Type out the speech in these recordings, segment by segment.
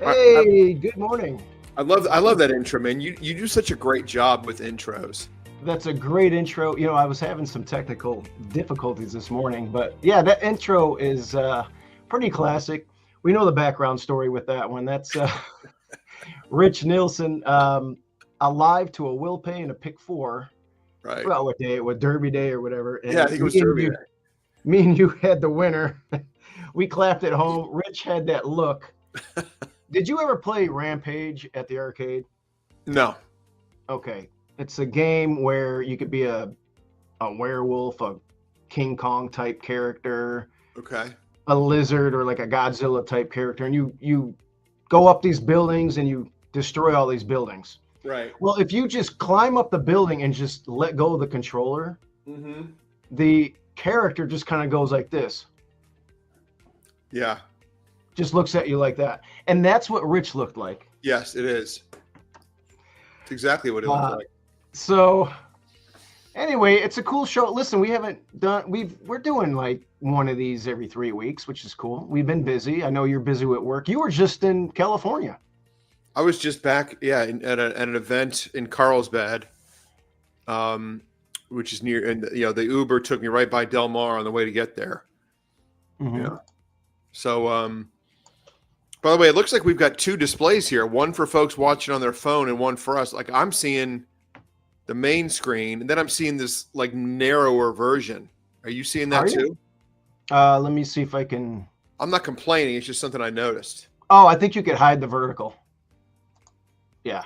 Hey, good morning. I love that intro, man. You do such a great job with intros. That's a great intro. I was having some technical difficulties this morning, but yeah, that intro is pretty classic. We know the background story with that one. That's Rich Nielsen, alive to a will pay and a pick four. I Right. forgot what day it was, Derby Day or whatever. Yeah, I And think it was Derby Day. me and you had the winner. We clapped at home. Rich had that look. Did you ever play Rampage at the arcade? No. Okay. It's a game where you could be a werewolf, a King Kong type character, Okay. a lizard, or like a Godzilla type character, and you go up these buildings and you destroy all these buildings. Right. Well, if you just climb up the building and just let go of the controller, Mm-hmm. the character just kind of goes like this, Yeah. just looks at you like that. And that's what Rich looked like. Yes, it is. It's exactly what it looks like. So anyway, it's a cool show. Listen, we're doing like one of these every 3 weeks, which is cool. We've been busy. I know you're busy at work. You were just in California. I was just back, at an event in Carlsbad, which is near, and the Uber took me right by Del Mar on the way to get there. Mm-hmm. Yeah. So, by the way, it looks like we've got two displays here, one for folks watching on their phone and one for us. Like I'm seeing the main screen, and then I'm seeing this like narrower version. Are you seeing that too? Let me see if I can. I'm not complaining. It's just something I noticed. Oh, I think you could hide the vertical. Yeah.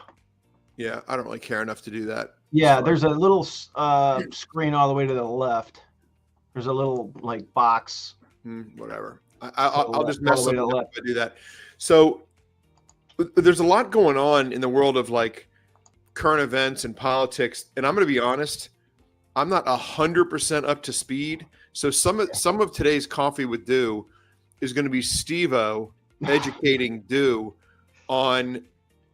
Yeah, I don't really care enough to do that. Yeah, there's a little screen all the way to the left. There's a little like box. Whatever. I'll just mess something up if I do that. So there's a lot going on in the world of like current events and politics, and I'm going to be honest, I'm not 100% up to speed. So some of today's Coffee with Dew is going to be Steve-O educating Dew on.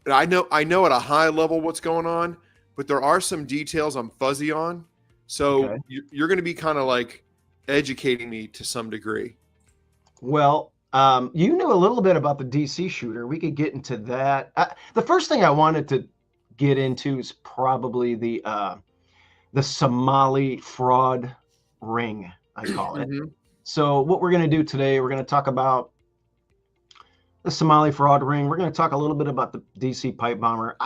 I know at a high level what's going on, but there are some details I'm fuzzy on. So you're going to be kind of like educating me to some degree. Well, you knew a little bit about the DC shooter. We could get into that. The first thing I wanted to get into is probably the Somali Fraud Ring, I call it. Mm-hmm. So what we're going to do today, we're going to talk about the Somali Fraud Ring. We're going to talk a little bit about the DC pipe bomber.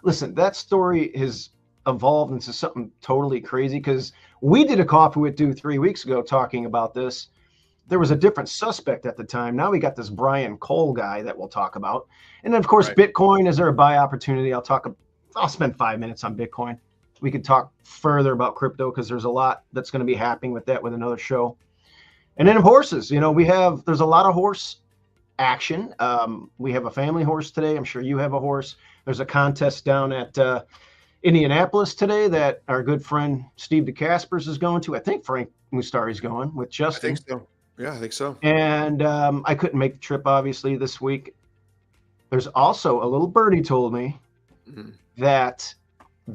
Listen, that story has evolved into something totally crazy because we did a Coffee with Dew 3 weeks ago talking about this. There was a different suspect at the time. Now we got this Brian Cole guy that we'll talk about. And then, of course, right. Bitcoin, is there a buy opportunity? I'll spend 5 minutes on Bitcoin. We could talk further about crypto because there's a lot that's going to be happening with that with another show. And then horses, there's a lot of horse action. We have a family horse today. I'm sure you have a horse. There's a contest down at Indianapolis today that our good friend Steve DeCaspers is going to. I think Frank Mustari's going with Justin. I think so. Yeah, I think so. And I couldn't make the trip, obviously, this week. There's also a little birdie told me that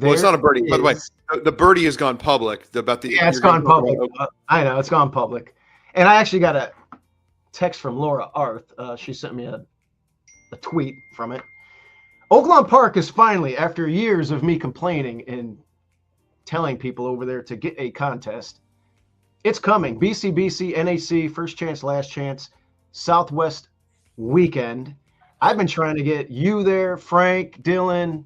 it's not a birdie. By the way, the birdie has gone public. It's gone public. I know, it's gone public. And I actually got a text from Laura Arth. She sent me a tweet from it. Oaklawn Park is finally, after years of me complaining and telling people over there to get a contest, it's coming. BCBC, NAC, first chance, last chance, Southwest weekend. I've been trying to get you there, Frank, Dylan.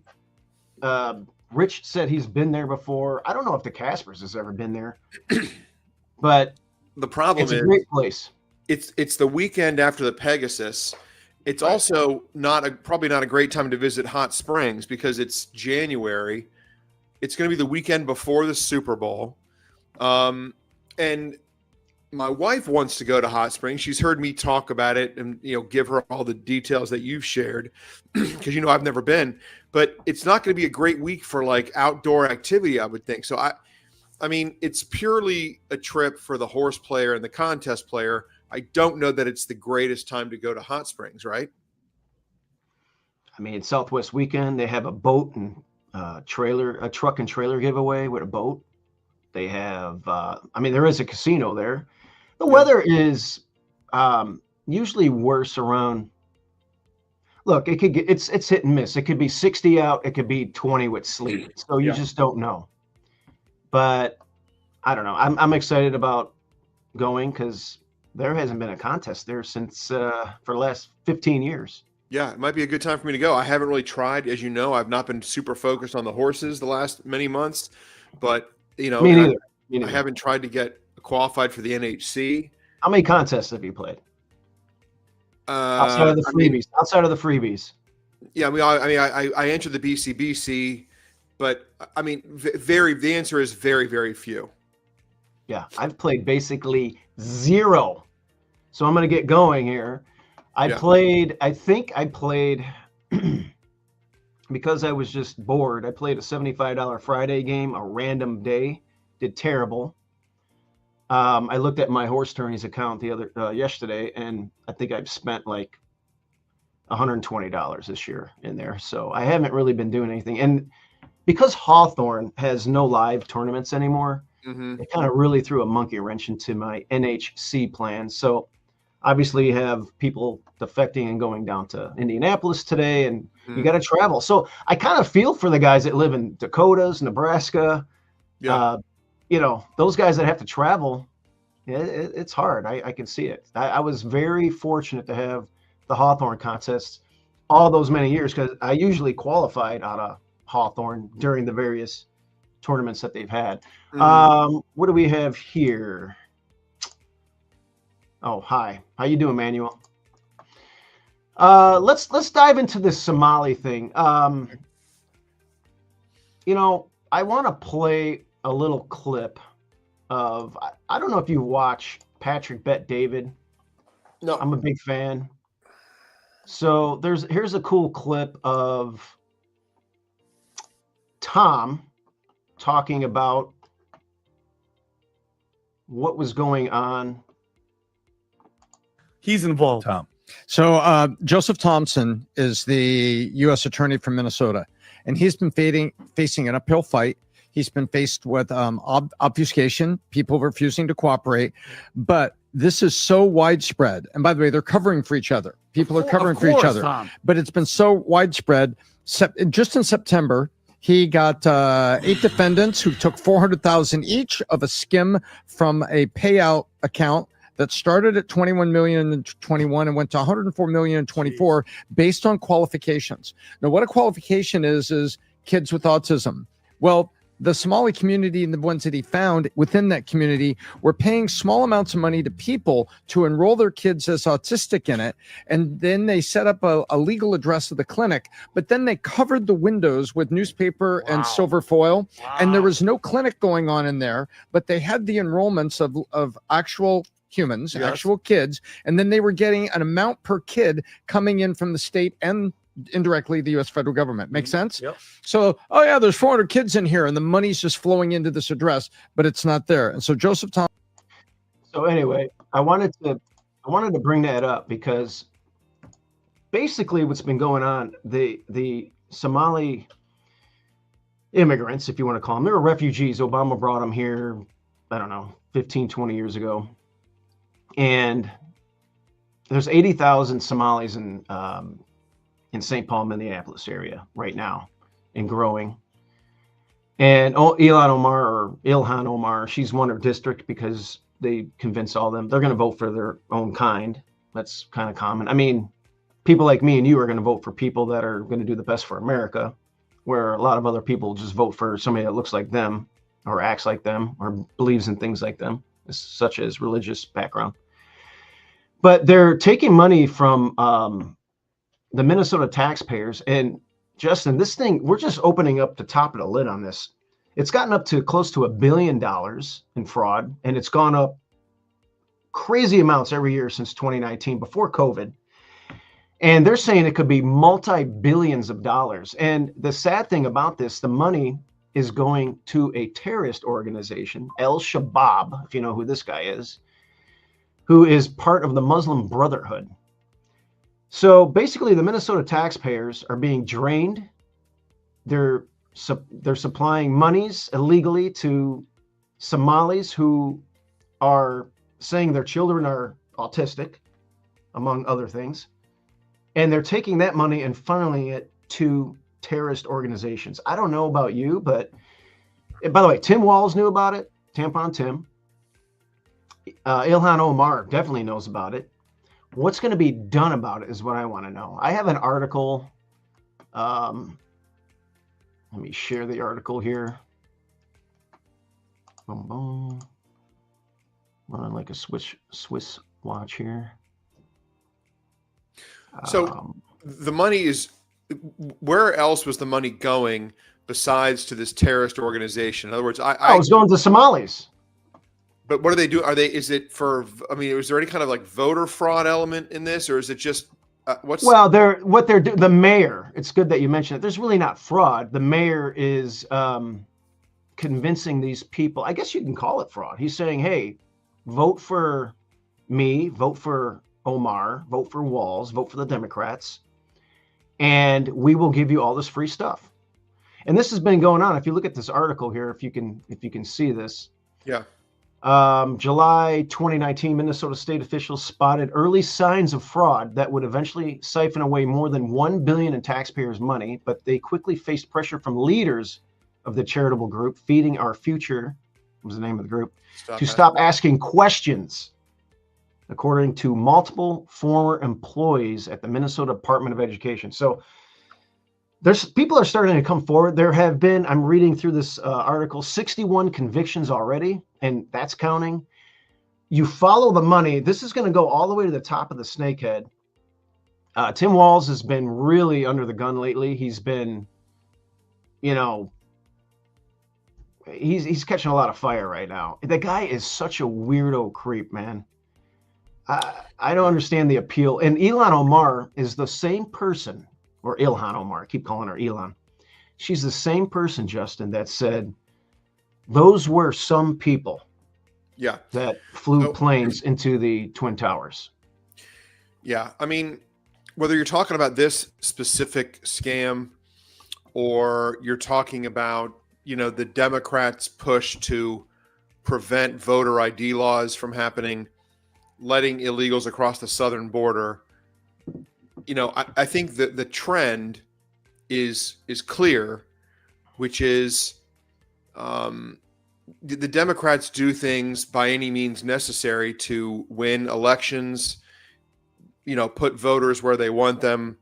Rich said he's been there before. I don't know if the Caspers has ever been there, but the problem is a great place. It's the weekend after the Pegasus. It's also probably not a great time to visit Hot Springs because it's January. It's going to be the weekend before the Super Bowl. And my wife wants to go to Hot Springs. She's heard me talk about it and, give her all the details that you've shared because, I've never been, but it's not going to be a great week for like outdoor activity, I would think. So I mean, it's purely a trip for the horse player and the contest player. I don't know that it's the greatest time to go to Hot Springs, right? I mean, Southwest weekend, they have a boat and a truck and trailer giveaway with a boat. They have, there is a casino there. The weather is usually worse around look, it could get it's hit and miss. It could be 60 out, it could be 20 with sleep. So you Yeah. just don't know. But I don't know. I'm excited about going because there hasn't been a contest there since for the last 15 years. Yeah, it might be a good time for me to go. I haven't really tried, as you know. I've not been super focused on the horses the last many months, but you know, Me and neither. Me I neither. haven't tried to get qualified for the NHC. How many contests have you played outside of the I mean, freebies? Outside of the freebies. yeah, I entered the BCBC, but I mean, the answer is very, very few. Yeah, I've played basically zero. So I'm going to get going here. I think I played, because I was just bored, I played a $75 Friday game, a random day, did terrible. I looked at my horse tourneys account yesterday, and I think I've spent like $120 this year in there. So I haven't really been doing anything. And because Hawthorne has no live tournaments anymore, Mm-hmm. it kind of really threw a monkey wrench into my NHC plans. So obviously you have people defecting and going down to Indianapolis today, and you got to travel. So I kind of feel for the guys that live in Dakotas, Nebraska. Yeah. Those guys that have to travel, it's hard. I can see it. I was very fortunate to have the Hawthorne contests all those many years because I usually qualified out of Hawthorne during the various tournaments that they've had. What do we have here? Oh, hi. How you doing, Manuel? Let's dive into this Somali thing. I want to play a little clip of, I don't know if you watch Patrick Bet David. No. I'm a big fan. So here's a cool clip of Tom talking about what was going on. He's involved. Tom. So Joseph Thompson is the U.S. attorney from Minnesota, and he's been facing an uphill fight. He's been faced with obfuscation, people refusing to cooperate, but this is so widespread. And by the way, they're covering for each other. People are covering for each other, Tom. But it's been so widespread. Just in September, he got 8 defendants who took $400,000 each of a skim from a payout account that started at 21 million in 21 and went to 104 million in 24 based on qualifications. Now, what a qualification is kids with autism. Well, the Somali community and the ones that he found within that community were paying small amounts of money to people to enroll their kids as autistic in it. And then they set up a legal address of the clinic, but then they covered the windows with newspaper and silver foil. And there was no clinic going on in there, but they had the enrollments of actual humans, actual kids. And then they were getting an amount per kid coming in from the state and indirectly the U.S. federal government. Make sense? Yep. So, there's 400 kids in here and the money's just flowing into this address, but it's not there. And so Joseph Thompson. So anyway, I wanted to bring that up because basically what's been going on, the Somali immigrants, if you want to call them, they were refugees. Obama brought them here, I don't know, 15, 20 years ago. And there's 80,000 Somalis in St. Paul, Minneapolis area right now and growing. And Ilhan Omar, she's won her district because they convince all of them they're going to vote for their own kind. That's kind of common. I mean, people like me and you are going to vote for people that are going to do the best for America, where a lot of other people just vote for somebody that looks like them or acts like them or believes in things like them, such as religious background. But they're taking money from the Minnesota taxpayers. And Justin, this thing, we're just opening up the top of the lid on this. It's gotten up to close to $1 billion in fraud, and it's gone up crazy amounts every year since 2019, before COVID. And they're saying it could be multi-billions of dollars. And the sad thing about this, the money is going to a terrorist organization, Al-Shabaab, if you know who this guy is, who is part of the Muslim Brotherhood. So basically, the Minnesota taxpayers are being drained. They're supplying monies illegally to Somalis who are saying their children are autistic, among other things. and they're taking that money and funneling it to terrorist organizations. I don't know about you, but by the way, Tim Walz knew about it. Tampon Tim. Ilhan Omar definitely knows about it. What's going to be done about it is what I want to know. I have an article. Let me share the article here. Boom, boom. Running like a Swiss watch here. So the money is, where else was the money going besides to this terrorist organization? In other words, I was going to Somalis. But what do they do? Is it for, I mean, is there any kind of like voter fraud element in this, or is it just, Well, the mayor, it's good that you mentioned it. There's really not fraud. The mayor is convincing these people, I guess you can call it fraud. He's saying, hey, vote for me, vote for Omar, vote for Walz, vote for the Democrats, and we will give you all this free stuff. And this has been going on. If you look at this article here, if you can see this. Yeah. July 2019, Minnesota state officials spotted early signs of fraud that would eventually siphon away more than $1 billion in taxpayers' money, but they quickly faced pressure from leaders of the charitable group, Feeding Our Future, was the name of the group, stop asking questions, according to multiple former employees at the Minnesota Department of Education. So people are starting to come forward. There have been, I'm reading through this article, 61 convictions already, and that's counting. You follow the money. This is going to go all the way to the top of the snakehead. Tim Walz has been really under the gun lately. He's been, he's catching a lot of fire right now. The guy is such a weirdo creep, man. I don't understand the appeal. And Ilhan Omar is the same person, or Ilhan Omar, I keep calling her Elon. She's the same person, Justin, that said those were some people that flew planes into the Twin Towers. Yeah. I mean, whether you're talking about this specific scam or you're talking about, the Democrats' push to prevent voter ID laws from happening, letting illegals across the southern border, I think that the trend is clear, which is the Democrats do things by any means necessary to win elections, put voters where they want them.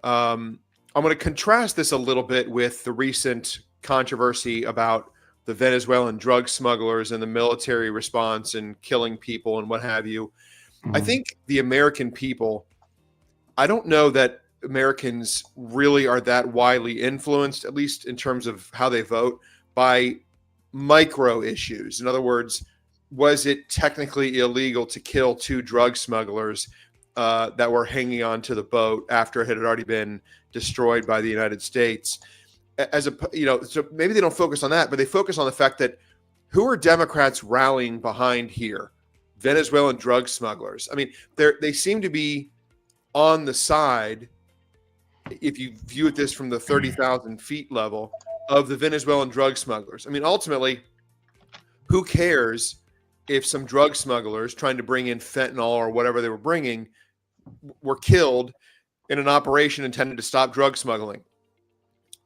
I'm going to contrast this a little bit with the recent controversy about the Venezuelan drug smugglers and the military response and killing people and what have you. Mm-hmm. I think the American people, I don't know that Americans really are that widely influenced, at least in terms of how they vote, by micro issues. In other words, was it technically illegal to kill 2 drug smugglers that were hanging on to the boat after it had already been destroyed by the United States? So maybe they don't focus on that, but they focus on the fact that who are Democrats rallying behind here? Venezuelan drug smugglers. I mean, they seem to be on the side, if you view it this from the 30,000 feet level, of the Venezuelan drug smugglers. I mean, ultimately, who cares if some drug smugglers trying to bring in fentanyl or whatever they were bringing were killed in an operation intended to stop drug smuggling?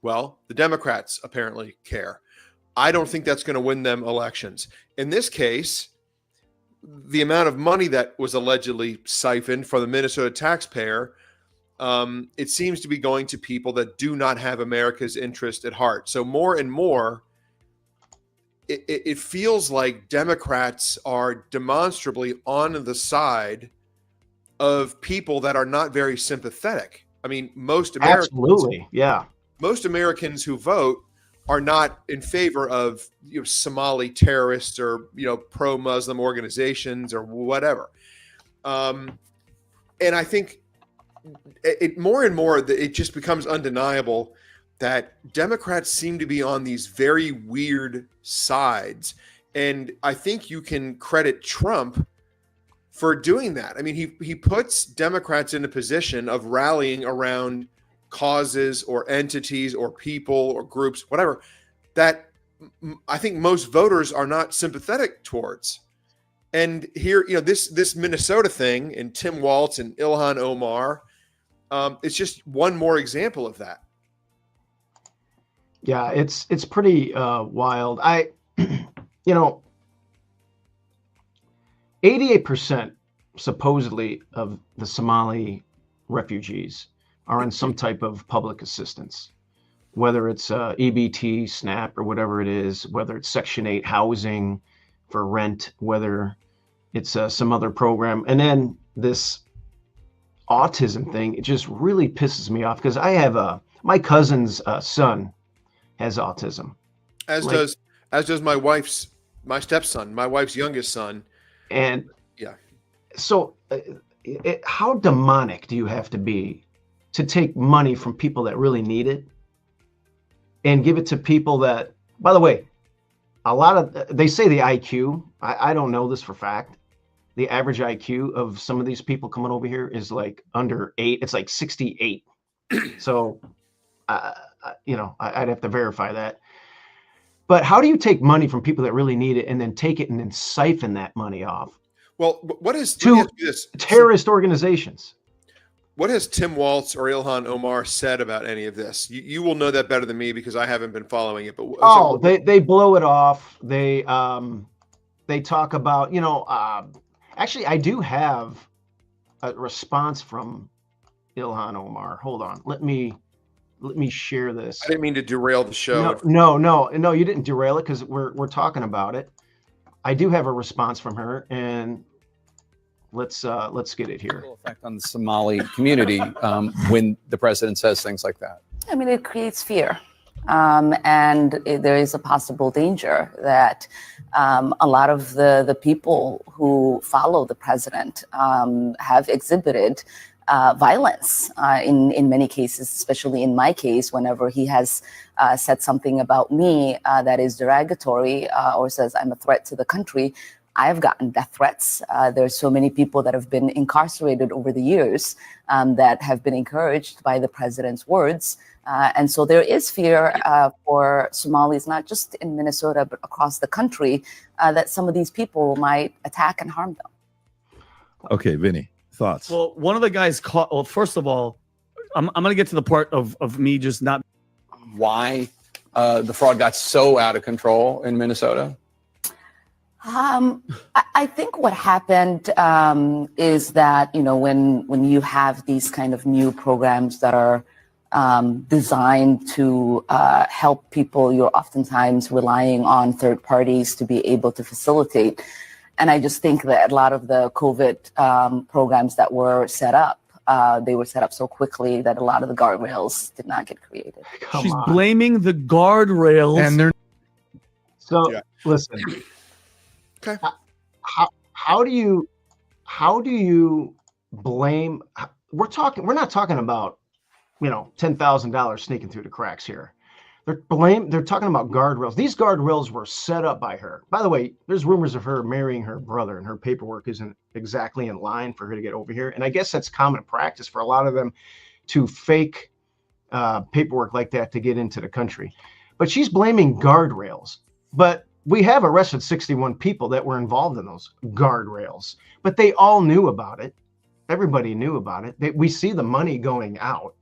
Well, the Democrats apparently care. I don't think that's going to win them elections. In this case, the amount of money that was allegedly siphoned from the Minnesota taxpayer, it seems to be going to people that do not have America's interest at heart. So more and more, it feels like Democrats are demonstrably on the side of people that are not very sympathetic. I mean, most Americans, absolutely, yeah. Most Americans who vote are not in favor of Somali terrorists or pro-Muslim organizations or whatever. And I think it more and more it just becomes undeniable that Democrats seem to be on these very weird sides. And I think you can credit Trump for doing that. I mean, he puts Democrats in a position of rallying around causes or entities or people or groups, whatever, that I think most voters are not sympathetic towards. And here, this Minnesota thing and Tim Walz and Ilhan Omar, It's just one more example of that. Yeah, it's pretty wild. 88% supposedly of the Somali refugees are on some type of public assistance, whether it's EBT, SNAP, or whatever it is, whether it's Section 8 housing for rent, whether it's some other program. And then this autism thing, it just really pisses me off because I have my cousin's son has autism. As does my stepson, my wife's youngest son. And yeah. So how demonic do you have to be to take money from people that really need it and give it to people that, by the way, they say the IQ, I don't know this for fact. The average IQ of some of these people coming over here is like under 8. It's like 68. So, I'd have to verify that. But how do you take money from people that really need it and then take it and then siphon that money off? Well, what is to terrorist organizations? What has Tim Waltz or Ilhan Omar said about any of this? You will know that better than me because I haven't been following it. But they blow it off. They talk about actually I do have a response from Ilhan Omar. Hold on, let me share this. I didn't mean to derail the show. No, you didn't derail it because we're talking about it. I do have a response from her, and let's get it here. Effect on the Somali community when the president says things like that. I mean, it creates fear, and there is a possible danger that a lot of the people who follow the president have exhibited violence in many cases, especially in my case, whenever he has said something about me that is derogatory or says I'm a threat to the country. I've gotten death threats. There's so many people that have been incarcerated over the years that have been encouraged by the president's words. And so there is fear for Somalis, not just in Minnesota, but across the country, that some of these people might attack and harm them. Okay, Vinny. Thoughts? Well, one of the guys caught. Well, first of all, I'm going to get to the part of me just not. Why the fraud got so out of control in Minnesota? I think what happened is that when you have these kind of new programs that are designed to help people, you're oftentimes relying on third parties to be able to facilitate. And I just think that a lot of the COVID programs that were set up, they were set up so quickly that a lot of the guardrails did not get created. She's blaming the guardrails. And they're listen. Okay. How do you blame? We're not talking about $10,000 sneaking through the cracks here. They're talking about guardrails. These guardrails were set up by her. By the way, there's rumors of her marrying her brother, and her paperwork isn't exactly in line for her to get over here. And I guess that's common practice for a lot of them to fake paperwork like that to get into the country. But she's blaming guardrails. But we have arrested 61 people that were involved in those guardrails. But they all knew about it. Everybody knew about it. We see the money going out.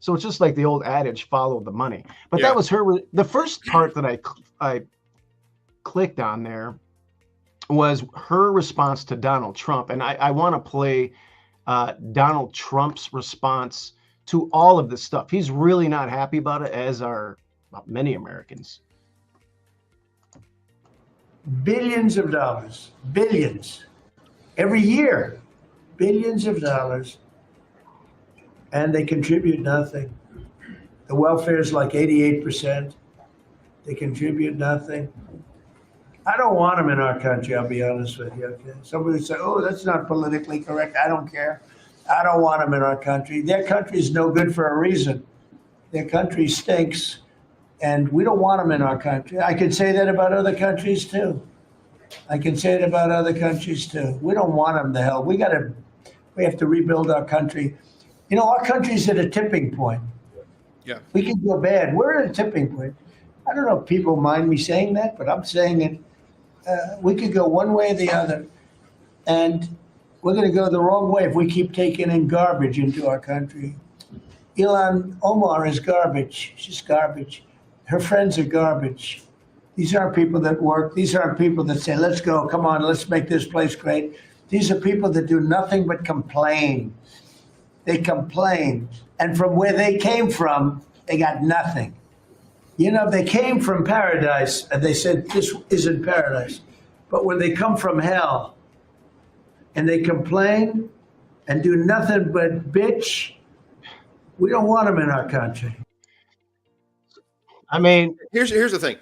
So it's just like the old adage, follow the money. But that was her. The first part that I clicked on there was her response to Donald Trump. And I want to play Donald Trump's response to all of this stuff. He's really not happy about it, as are many Americans. Billions of dollars, billions, every year, billions of dollars. And they contribute nothing. The welfare is like 88%. They contribute nothing. I don't want them in our country, I'll be honest with you. Okay? Somebody would say, oh, that's not politically correct. I don't care. I don't want them in our country. Their country is no good for a reason. Their country stinks, and we don't want them in our country. I could say that about other countries too. We don't want them to hell. We have to rebuild our country. Our country's at a tipping point. Yeah. We can go bad. We're at a tipping point. I don't know if people mind me saying that, but I'm saying it. We could go one way or the other. And We're going to go the wrong way if we keep taking in garbage into our country. Ilhan Omar is garbage. She's garbage. Her friends are garbage. These aren't people that work. These aren't people that say, let's go, come on, let's make this place great. These are people that do nothing but complain. They complain. And from where they came from, they got nothing. You know, they came from paradise and they said, this isn't paradise. But when they come from hell and they complain and do nothing but bitch, we don't want them in our country. I mean, Here's the thing.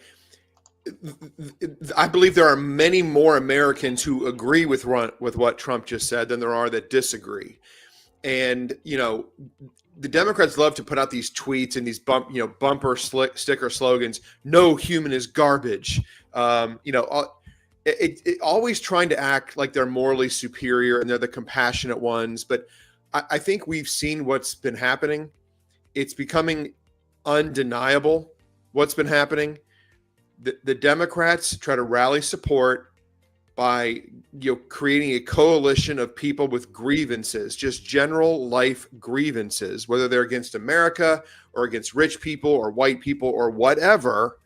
I believe there are many more Americans who agree with what Trump just said than there are that disagree. And, you know, the Democrats love to put out these tweets and these bumper sticker slogans. No human is garbage. It always trying to act like they're morally superior and they're the compassionate ones. But I think we've seen what's been happening. It's becoming undeniable what's been happening. The Democrats try to rally support by creating a coalition of people with grievances, just general life grievances, whether they're against America or against rich people or white people or whatever.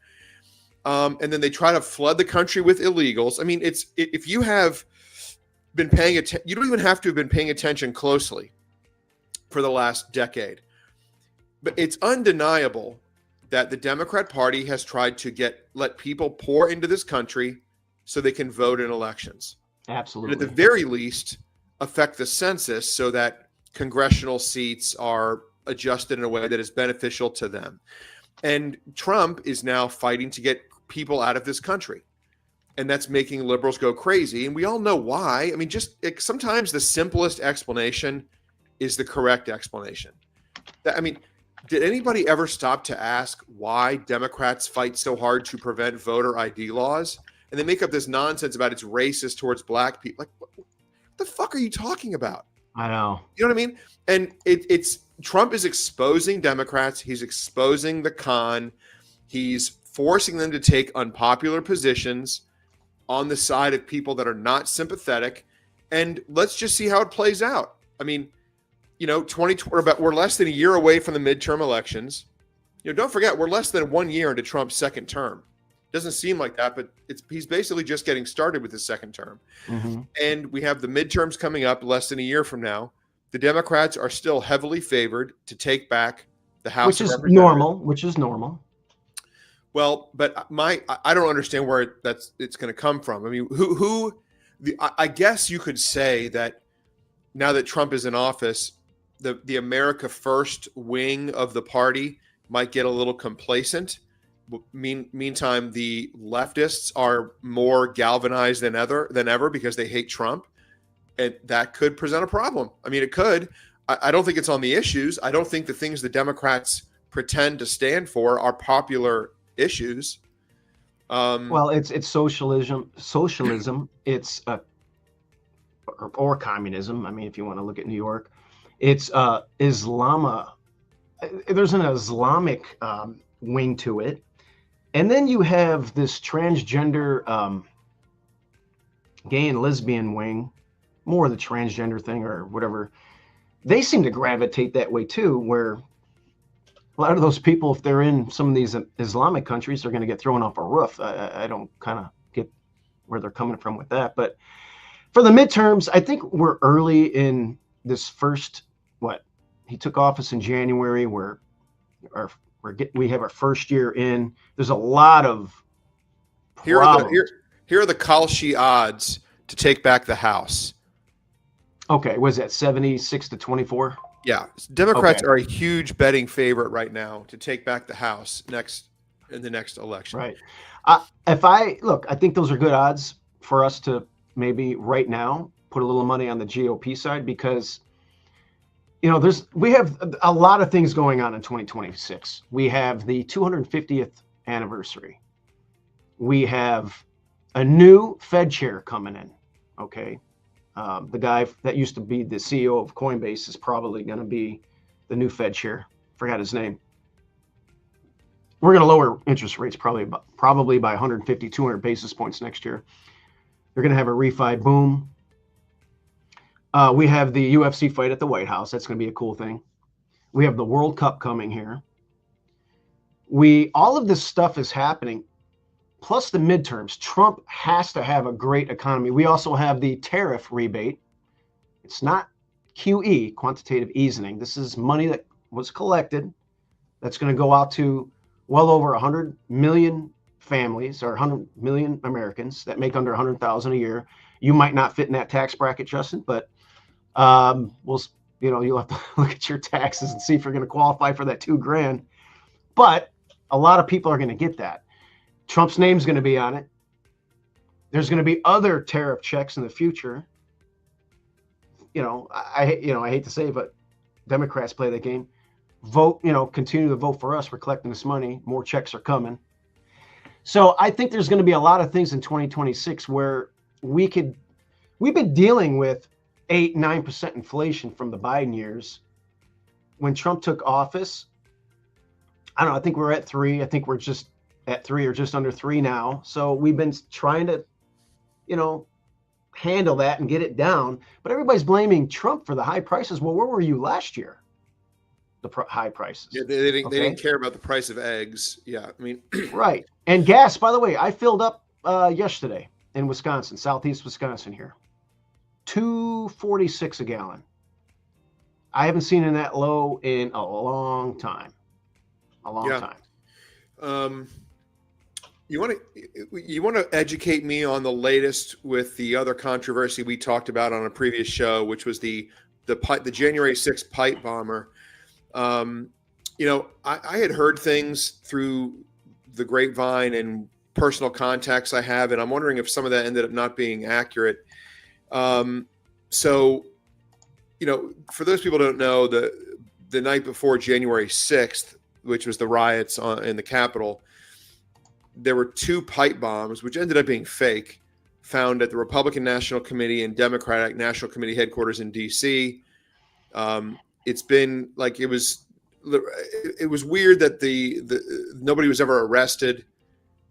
And then they try to flood the country with illegals. I mean, if you have been paying attention, you don't even have to have been paying attention closely for the last decade. But it's undeniable that the Democrat Party has tried to let people pour into this country so they can vote in elections. absolutely. And at the very least, affect the census so that congressional seats are adjusted in a way that is beneficial to them. And Trump is now fighting to get people out of this country. And that's making liberals go crazy. And we all know why. I mean, sometimes the simplest explanation is the correct explanation. Did anybody ever stop to ask why Democrats fight so hard to prevent voter ID laws? And they make up this nonsense about it's racist towards black people. Like, what the fuck are you talking about? I know. You know what I mean? And it's Trump is exposing Democrats. He's exposing the con. He's forcing them to take unpopular positions on the side of people that are not sympathetic. And let's just see how it plays out. I mean, 2020, we're less than a year away from the midterm elections. Don't forget, we're less than 1 year into Trump's second term. Doesn't seem like that, but he's basically just getting started with his second term. Mm-hmm. And we have the midterms coming up less than a year from now. The Democrats are still heavily favored to take back the House, which is normal. Well, but I don't understand where it's going to come from. I mean, I guess you could say that now that Trump is in office, the America First wing of the party might get a little complacent. Meantime, the leftists are more galvanized than ever because they hate Trump, and that could present a problem. I mean, it could. I don't think it's on the issues. I don't think the things the Democrats pretend to stand for are popular issues. Well, it's socialism. It's or communism. I mean, if you want to look at New York, it's There's an Islamic wing to it. And then you have this transgender gay and lesbian wing, more the transgender thing or whatever. They seem to gravitate that way too, where a lot of those people, if they're in some of these Islamic countries, they're going to get thrown off a roof. I don't kind of get where they're coming from with that. But for the midterms, I think we're early in this first, he took office in January, where we have our first year in. There's a lot of problems. Here are the Kalshi odds to take back the House. Okay, was that 76 to 24? Yeah, Democrats are a huge betting favorite right now to take back the House in the next election. Right. I think those are good odds for us to maybe right now put a little money on the GOP side, because we have a lot of things going on in 2026. We have the 250th anniversary. We have a new Fed chair coming in. Okay. The guy that used to be the CEO of Coinbase is probably going to be the new Fed chair. Forgot his name. We're going to lower interest rates probably by 150, 200 basis points next year. They're going to have a refi boom. We have the UFC fight at the White House. That's going to be a cool thing. We have the World Cup coming here. All of this stuff is happening, plus the midterms. Trump has to have a great economy. We also have the tariff rebate. It's not QE, quantitative easing. This is money that was collected that's going to go out to well over 100 million families, or 100 million Americans that make under 100,000 a year. You might not fit in that tax bracket, Justin, but you'll have to look at your taxes and see if you're going to qualify for that $2,000. But a lot of people are going to get that. Trump's name's going to be on it. There's going to be other tariff checks in the future. I hate to say it, but Democrats play that game. Vote, continue to vote for us. We're collecting this money. More checks are coming. So I think there's going to be a lot of things in 2026 where we've been dealing with 8-9% inflation from the Biden years. When Trump took office, I don't know, I think we're at 3. I think we're just at 3 or just under 3 now. So we've been trying to, handle that and get it down. But everybody's blaming Trump for the high prices. Well, where were you last year? The high prices. Yeah, they didn't care about the price of eggs. Yeah, I mean, right. And gas, by the way, I filled up yesterday in Wisconsin, southeast Wisconsin here, $2.46 a gallon. I haven't seen it that low in a long time. You want to educate me on the latest with the other controversy we talked about on a previous show, which was the January 6th pipe bomber. I had heard things through the grapevine and personal contacts I have, and I'm wondering if some of that ended up not being accurate. For those people who don't know, the night before January 6th, which was the riots in the Capitol, there were 2 pipe bombs, which ended up being fake, found at the Republican National Committee and Democratic National Committee headquarters in D.C. It's been like it was weird that nobody was ever arrested,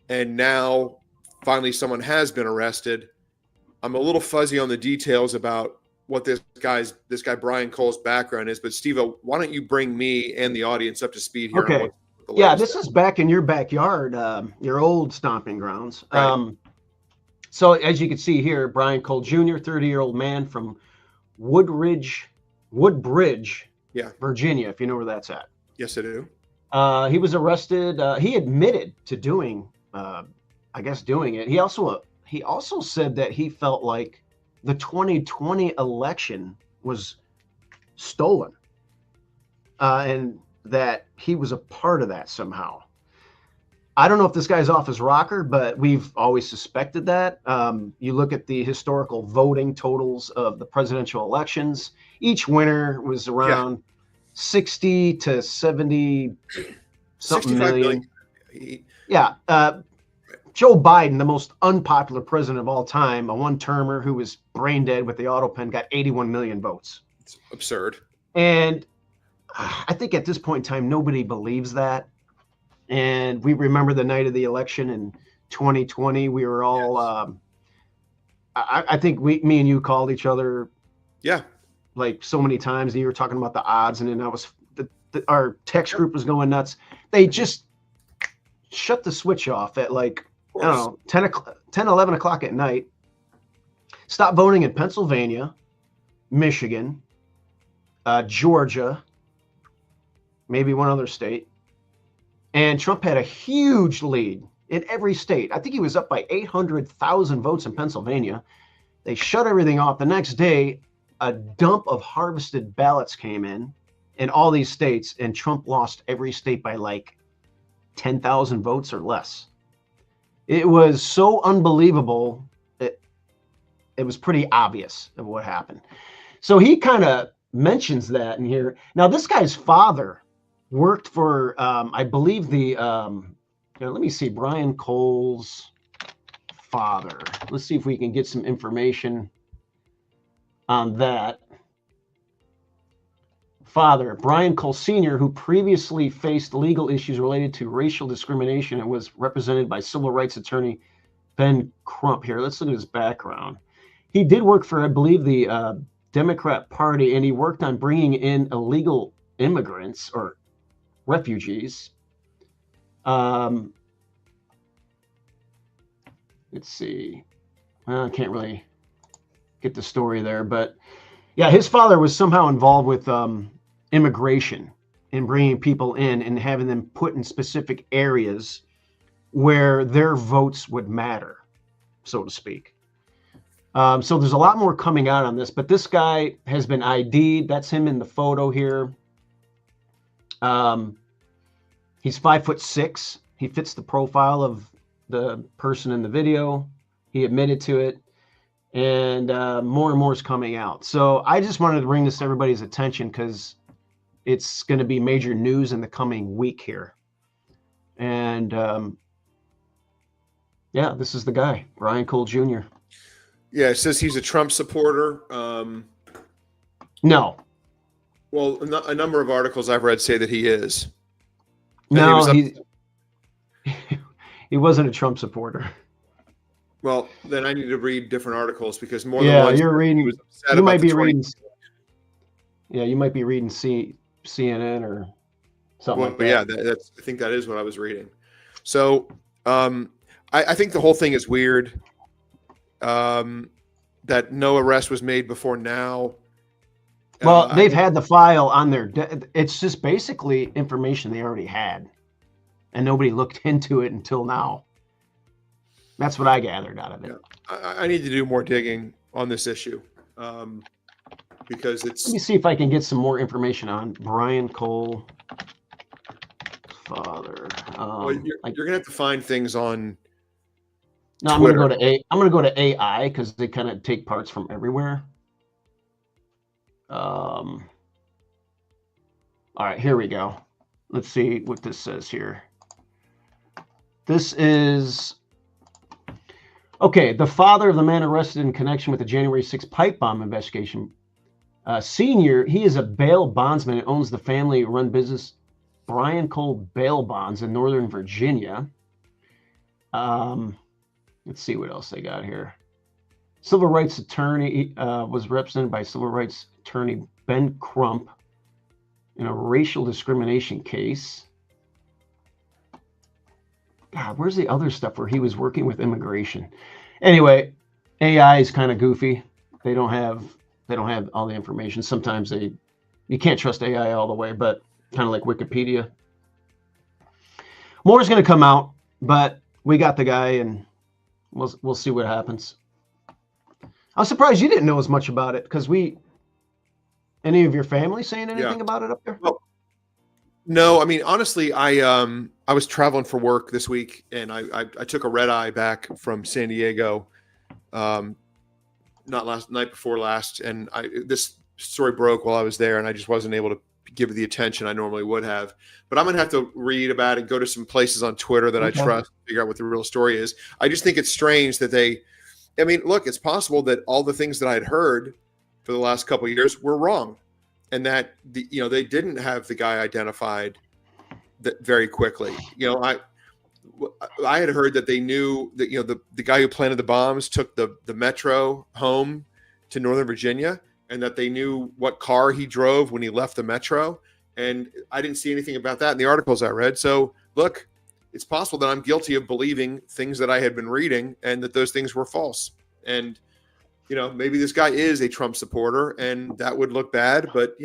and now finally someone has been arrested. I'm a little fuzzy on the details about what this guy Brian Cole's background is, but Steve, why don't you bring me and the audience up to speed here? Okay. Yeah, this is back in your backyard, your old stomping grounds. Right. So as you can see here, Brian Cole Jr., 30-year-old man from Woodbridge, Virginia, if you know where that's at. Yes, I do. He was arrested. He admitted to doing it. He also said that he felt like the 2020 election was stolen, and that he was a part of that somehow. I don't know if this guy's off his rocker, but we've always suspected that. You look at the historical voting totals of the presidential elections. Each winner was around 60 to 70 something million. Yeah. Joe Biden, the most unpopular president of all time, a one-termer who was brain dead with the auto pen, got 81 million votes. It's absurd. And I think at this point in time, nobody believes that. And we remember the night of the election in 2020. We were all, I think me and you called each other. Yeah. Like so many times, and you were talking about the odds, and then our text group was going nuts. They just shut the switch off at like, I don't know, 10, 11 o'clock at night. Stopped voting in Pennsylvania, Michigan, Georgia, maybe one other state. And Trump had a huge lead in every state. I think he was up by 800,000 votes in Pennsylvania. They shut everything off. The next day, a dump of harvested ballots came in all these states, and Trump lost every state by like 10,000 votes or less. It was so unbelievable. It was pretty obvious of what happened. So he kind of mentions that in here. Now, this guy's father worked for, I believe let me see, Brian Cole's father. Let's see if we can get some information on that. Father, Brian Cole Sr., who previously faced legal issues related to racial discrimination and was represented by civil rights attorney Ben Crump here. Let's look at his background. He did work for, I believe, the Democrat Party, and he worked on bringing in illegal immigrants or refugees. Let's see. Well, I can't really get the story there, but yeah, his father was somehow involved with immigration and bringing people in and having them put in specific areas where their votes would matter, so to speak. So there's a lot more coming out on this, but this guy has been ID'd. That's him in the photo here. He's 5'6". He fits the profile of the person in the video. He admitted to it, and more and more is coming out. So I just wanted to bring this to everybody's attention because it's going to be major news in the coming week here. And yeah, this is the guy, Brian Cole Jr. Yeah, it says he's a Trump supporter. No. Well, a number of articles I've read say that he is. No, he wasn't a Trump supporter. Well, then I need to read different articles because more than Yeah, once you're reading. was upset You about might the be 20 reading. Yeah, you might be reading CNN or something Well, like that. yeah, that's. I think that is what I was reading. So, I think the whole thing is weird. That no arrest was made before now. Well, they've had the file on their. It's just basically information they already had, and nobody looked into it until now. That's what I gathered out of it. Yeah, I need to do more digging on this issue because it's. Let me see if I can get some more information on Brian Cole, father. Well, you're gonna have to find things on. No, Twitter. I'm gonna go to AI because they kind of take parts from everywhere. All right, here we go. Let's see what this says here. This is okay. The father of the man arrested in connection with the January 6th pipe bomb investigation. Senior, he is a bail bondsman and owns the family-run business Brian Cole Bail Bonds in Northern Virginia. Let's see what else they got here. Civil rights attorney was represented by civil rights attorney Ben Crump in a racial discrimination case. God, where's the other stuff where he was working with immigration? Anyway, AI is kind of goofy. They don't have all the information. Sometimes you can't trust AI all the way, but kind of like Wikipedia. More is going to come out, but we got the guy, and we'll see what happens. I'm surprised you didn't know as much about it because any of your family saying anything about it up there? Well, no, I mean honestly, I was traveling for work this week, and I took a red eye back from San Diego, not night before last, and this story broke while I was there, and I just wasn't able to give it the attention I normally would have. But I'm gonna have to read about it, go to some places on Twitter that I trust, figure out what the real story is. I just think it's strange that I mean, look, it's possible that all the things that I had heard for the last couple of years were wrong, and that they didn't have the guy identified very quickly. I had heard that they knew that the guy who planted the bombs took the metro home to Northern Virginia, and that they knew what car he drove when he left the metro. And I didn't see anything about that in the articles I read. So look, it's possible that I'm guilty of believing things that I had been reading and that those things were false. And, maybe this guy is a Trump supporter and that would look bad, but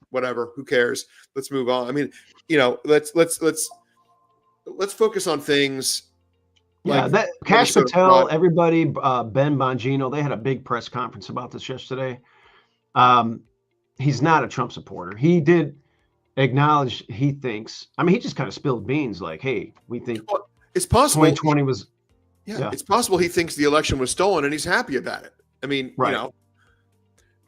whatever, who cares? Let's move on. I mean, let's focus on things. Yeah, like that Cash Minnesota Patel, fraud. everybody, Ben Bongino, they had a big press conference about this yesterday. He's not a Trump supporter. He did acknowledge he thinks. I mean, he just kind of spilled beans, like, "Hey, we think It's possible 2020 was." Yeah, it's possible he thinks the election was stolen and he's happy about it. I mean, Right.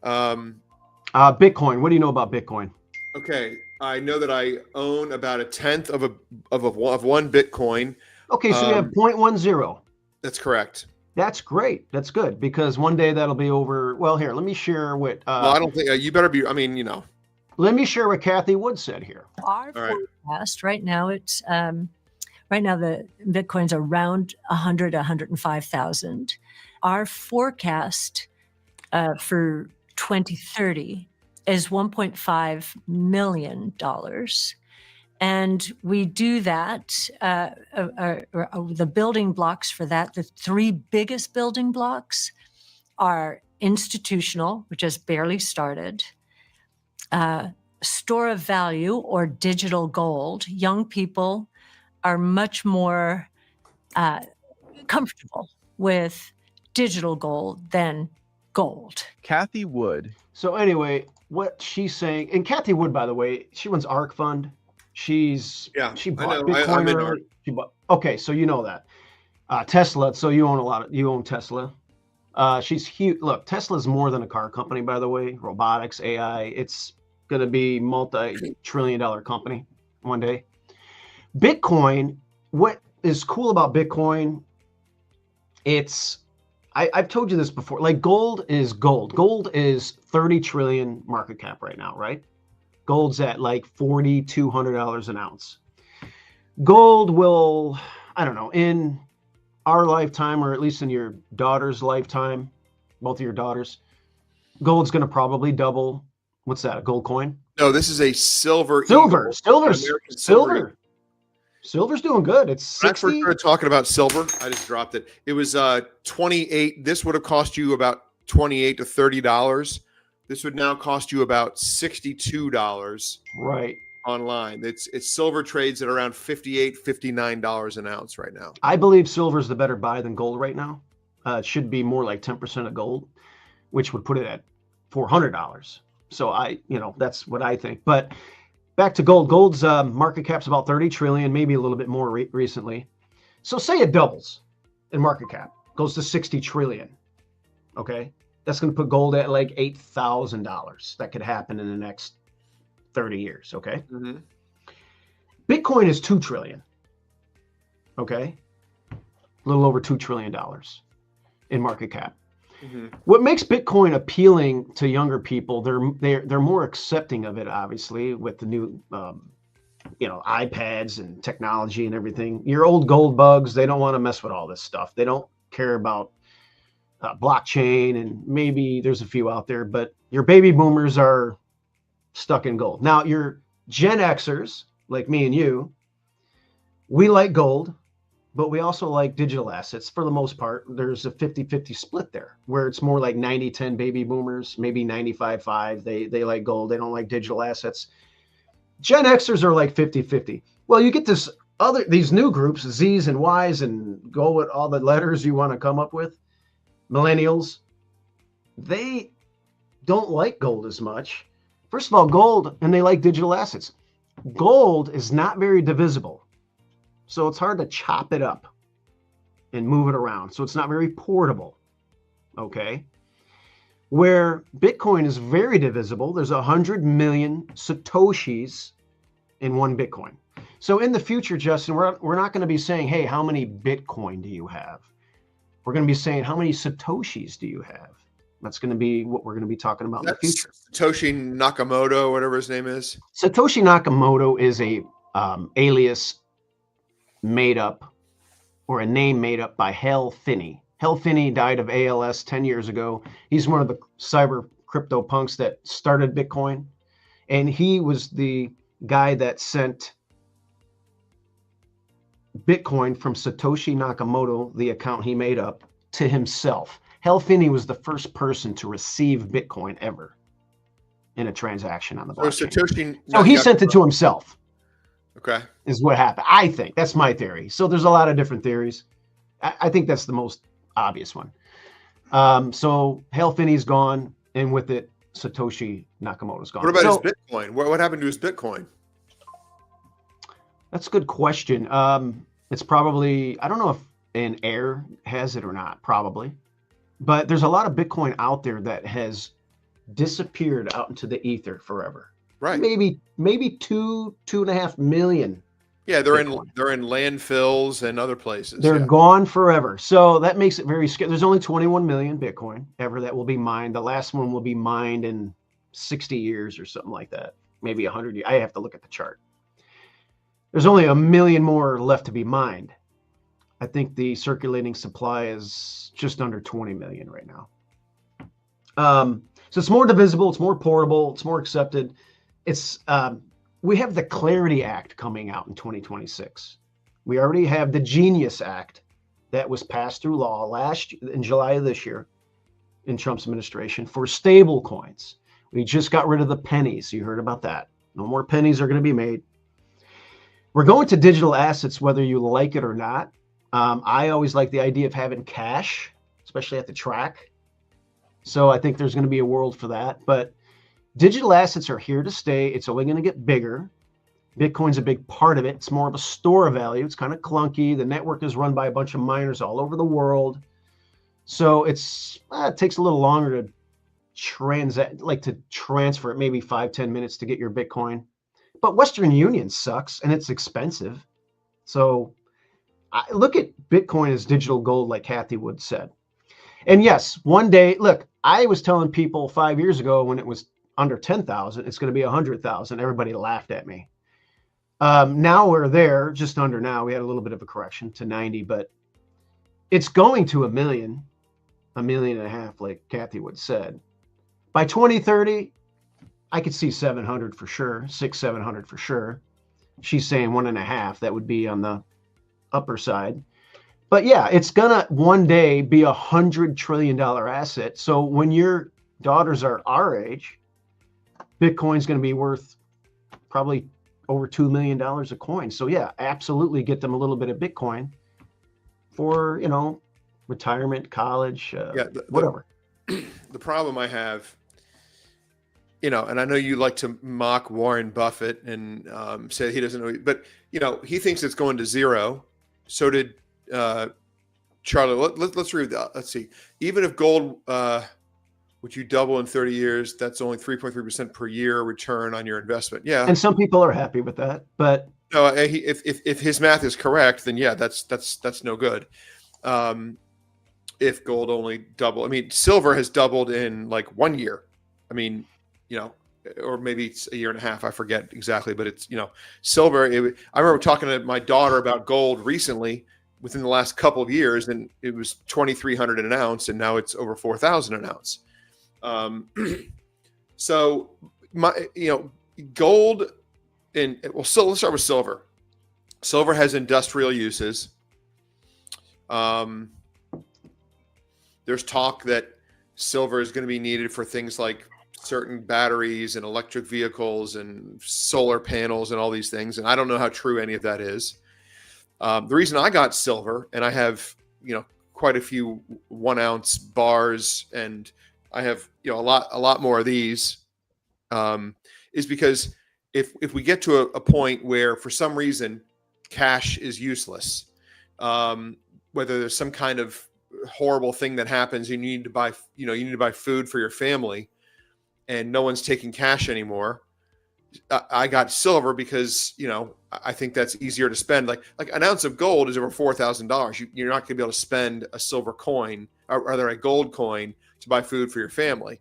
Bitcoin. What do you know about Bitcoin? Okay, I know that I own about a tenth of one Bitcoin. Okay, so you have 0.10. That's correct. That's great. That's good because one day that'll be over. Well, here, let me share what. Well, I don't think you better be. I mean, Let me share what Kathy Wood said here. Our All right. forecast right now, it's right now the Bitcoin's around 105,000. Our forecast for 2030 is $1.5 million. And we do that, the building blocks for that, the three biggest building blocks are institutional, which has barely started, store of value or digital gold. Young people are much more comfortable with digital gold than gold. Kathy Wood. So anyway, what she's saying, and Kathy Wood, by the way, she runs ARK Fund. She bought Bitcoin I'm in early. Okay, so you know that. Tesla, so you own Tesla. She's huge. Look, Tesla's more than a car company, by the way. Robotics, AI, it's going to be multi-trillion-dollar company one day. Bitcoin, what is cool about Bitcoin, I've told you this before, like gold is gold. Gold is 30 trillion market cap right now, right? Gold's at like $4,200 an ounce. Gold will, I don't know, in our lifetime, or at least in your daughter's lifetime, both of your daughters, gold's going to probably double. What's that, a gold coin? No, this is a silver. Silver's doing good. It's when I 60. first started talking about silver, I just dropped it. It was 28. This would have cost you about $28 to $30. This would now cost you about $62. Right. Online. It's silver trades at around $58, $59 an ounce right now. I believe silver's the better buy than gold right now. It should be more like 10% of gold, which would put it at $400. So that's what I think. But back to gold. Gold's market cap's about 30 trillion, maybe a little bit more recently. So say it doubles in market cap, goes to 60 trillion. Okay. That's going to put gold at like $8,000. That could happen in the next 30 years. Okay. Mm-hmm. Bitcoin is 2 trillion. Okay. A little over $2 trillion in market cap. Mm-hmm. What makes Bitcoin appealing to younger people? They're more accepting of it, obviously, with the new, iPads and technology and everything. Your old gold bugs, they don't want to mess with all this stuff. They don't care about blockchain, and maybe there's a few out there, but your baby boomers are stuck in gold. Now, your Gen Xers, like me and you, we like gold, but we also like digital assets for the most part. There's a 50-50 split there, where it's more like 90-10 baby boomers, maybe 95-5. They like gold. They don't like digital assets. Gen Xers are like 50-50. Well, you get these new groups, Z's and Y's, and go with all the letters you want to come up with. Millennials, they don't like gold as much. First of all, gold, and they like digital assets. Gold is not very divisible. So it's hard to chop it up and move it around. So it's not very portable. Okay. Where Bitcoin is very divisible, there's 100 million Satoshis in one Bitcoin. So in the future, Justin, we're not going to be saying, hey, how many Bitcoin do you have? We're going to be saying, how many Satoshis do you have? That's going to be what we're going to be talking about in the future. Satoshi Nakamoto, whatever his name is. Satoshi Nakamoto is a alias made up, or a name made up by Hal Finney. Hal Finney died of ALS 10 years ago. He's one of the cyber crypto punks that started Bitcoin. And he was the guy that sent Bitcoin from Satoshi Nakamoto, the account he made up, to himself. Hal Finney was the first person to receive Bitcoin ever in a transaction on the blockchain. So he sent it to himself. Okay. Is what happened. I think that's my theory. So there's a lot of different theories. I think that's the most obvious one. So Hal Finney's gone, and with it, Satoshi Nakamoto's gone. What about his Bitcoin? What happened to his Bitcoin? That's a good question. It's probably, I don't know if an heir has it or not, probably. But there's a lot of Bitcoin out there that has disappeared out into the ether forever. Right. Maybe 2.5 million. Yeah, they're Bitcoin. in landfills and other places. They're gone forever. So that makes it very scary. There's only 21 million Bitcoin ever that will be mined. The last one will be mined in 60 years or something like that. Maybe 100 years. I have to look at the chart. There's only 1 million more left to be mined. I think the circulating supply is just under 20 million right now. So it's more divisible, it's more portable, it's more accepted. It's we have the Clarity Act coming out in 2026. We already have the Genius Act that was passed through law in July of this year in Trump's administration for stable coins. We just got rid of the pennies. You heard about that. No more pennies are going to be made. We're going to digital assets, whether you like it or not. I always like the idea of having cash, especially at the track. So I think there's going to be a world for that. But digital assets are here to stay. It's only going to get bigger. Bitcoin's a big part of it. It's more of a store of value. It's kind of clunky. The network is run by a bunch of miners all over the world. So it takes a little longer to transfer it, maybe 5-10 minutes to get your Bitcoin. But Western Union sucks and it's expensive. So I look at Bitcoin as digital gold, like Kathy Wood said. And yes, one day, look, I was telling people 5 years ago when it was under 10,000, it's going to be 100,000. Everybody laughed at me. Now we're there, just under now. We had a little bit of a correction to 90, but it's going to 1 million, 1.5 million, like Kathy Wood said. By 2030, I could see 700 for sure, 700 for sure. She's saying 1.5. That would be on the upper side. But yeah, it's gonna one day be $100 trillion asset. So when your daughters are our age, Bitcoin's gonna be worth probably over $2 million a coin. So yeah, absolutely get them a little bit of Bitcoin for, retirement, college, whatever. The problem I have, and I know you like to mock Warren Buffett and say he doesn't know, but he thinks it's going to zero. So did Charlie. Let's read that. Let's see. Even if gold, would you double in 30 years? That's only 3.3% per year return on your investment. Yeah. And some people are happy with that, but no, if his math is correct, then yeah, that's no good. If gold only double, silver has doubled in like 1 year. Or maybe it's a year and a half. I forget exactly, but it's, silver. I remember talking to my daughter about gold recently within the last couple of years, and it was 2,300 an ounce, and now it's over 4,000 an ounce. So gold so let's start with silver. Silver has industrial uses. There's talk that silver is going to be needed for things like certain batteries and electric vehicles and solar panels and all these things. And I don't know how true any of that is. The reason I got silver, and I have, quite a few 1 ounce bars, and I have, a lot more of these, is because if we get to a point where for some reason cash is useless, whether there's some kind of horrible thing that happens, you need to buy food for your family, and no one's taking cash anymore. I got silver because, I think that's easier to spend. Like an ounce of gold is over $4,000. You're not going to be able to spend a silver coin, or rather a gold coin, to buy food for your family.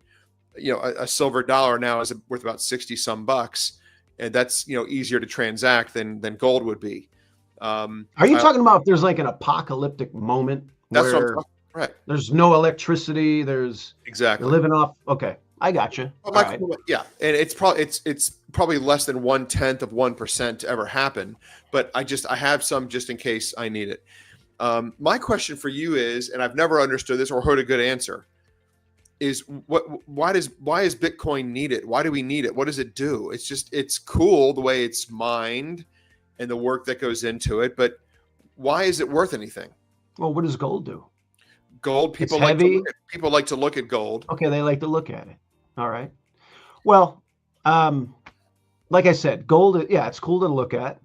A silver dollar now is worth about 60 some bucks, and that's, easier to transact than gold would be. Are you talking about if there's like an apocalyptic moment that's where right. There's no electricity, Exactly. You're living off, okay. I got you. Right. Yeah, and it's probably less than 0.1% to ever happen, but I have some just in case I need it. My question for you is, and I've never understood this or heard a good answer, is why is Bitcoin needed? Why do we need it? What does it do? It's cool the way it's mined and the work that goes into it, but why is it worth anything? Well, what does gold do? Gold, people like to look at gold. Okay, they like to look at it. All right. Well, like I said, gold, yeah, it's cool to look at.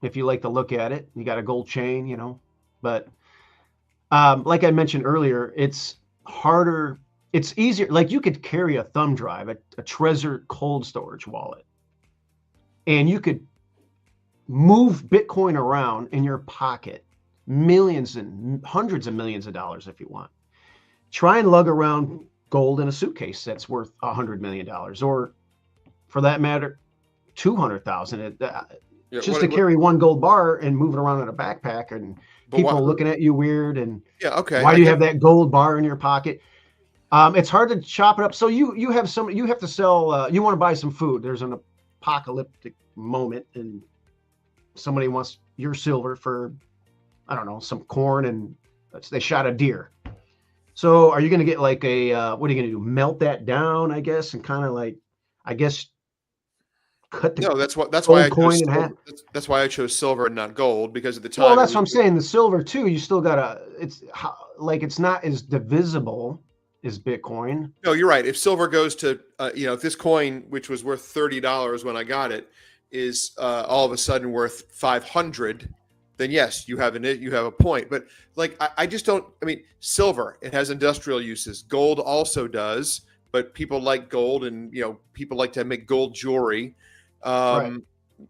If you like to look at it, you got a gold chain, but like I mentioned earlier, it's harder. It's easier. Like you could carry a thumb drive, a Trezor cold storage wallet, and you could move Bitcoin around in your pocket, millions and hundreds of millions of dollars if you want. Try and lug around gold in a suitcase that's worth $100 million, or for that matter, 200,000. Just to carry one gold bar and move it around in a backpack, and people looking at you weird. And yeah, okay. Why do you have that gold bar in your pocket? It's hard to chop it up. So you have to sell. You want to buy some food. There's an apocalyptic moment, and somebody wants your silver for, I don't know, some corn, and they shot a deer. So are you going to get like a what are you going to do? Melt that down, I guess, and kind of like, I guess, cut the No, that's why I chose coin in half. silver. That's why I chose silver and not gold, because at the time. Well, that's what I'm saying. The silver too. You still gotta. It's like it's not as divisible as Bitcoin. No, you're right. If silver goes to, if this coin, which was worth $30 when I got it, is all of a sudden worth 500, then yes, you have a point. But like, I just don't. I mean, silver, it has industrial uses. Gold also does, but people like gold, and people like to make gold jewelry. Right.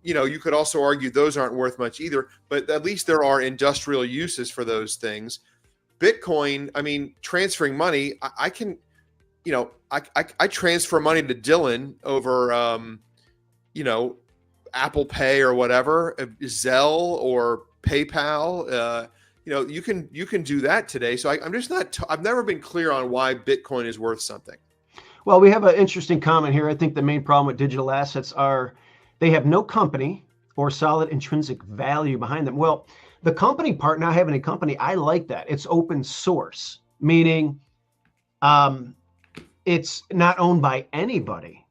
You could also argue those aren't worth much either, but at least there are industrial uses for those things. Bitcoin, I mean, transferring money, I can, I transfer money to Dylan over, Apple Pay or whatever, Zelle or PayPal. You can do that today. So I'm just not. I've never been clear on why Bitcoin is worth something. Well, we have an interesting comment here. I think the main problem with digital assets are they have no company or solid intrinsic value behind them. Well, the company part, not having a company, I like that. It's open source, meaning it's not owned by anybody.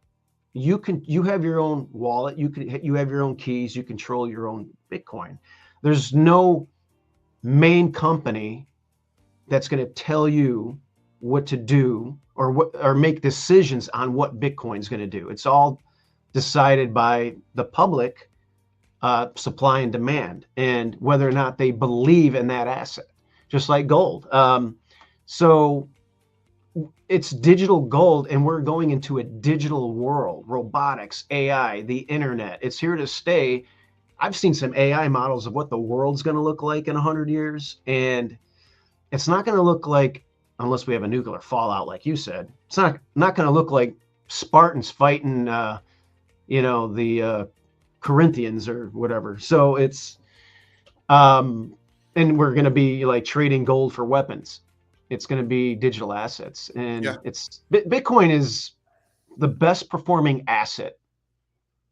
You have your own wallet. You have your own keys. You control your own Bitcoin. There's no main company that's going to tell you what to do or make decisions on what Bitcoin's going to do. It's all decided by the public, supply and demand, and whether or not they believe in that asset, just like gold. So it's digital gold, and we're going into a digital world. Robotics, AI, the internet, it's here to stay. I've seen some AI models of what the world's going to look like in 100 years, and it's not going to look like, unless we have a nuclear fallout, like you said, it's not going to look like Spartans fighting, the Corinthians or whatever. So it's, and we're going to be like trading gold for weapons. It's going to be digital assets, and Bitcoin is the best performing asset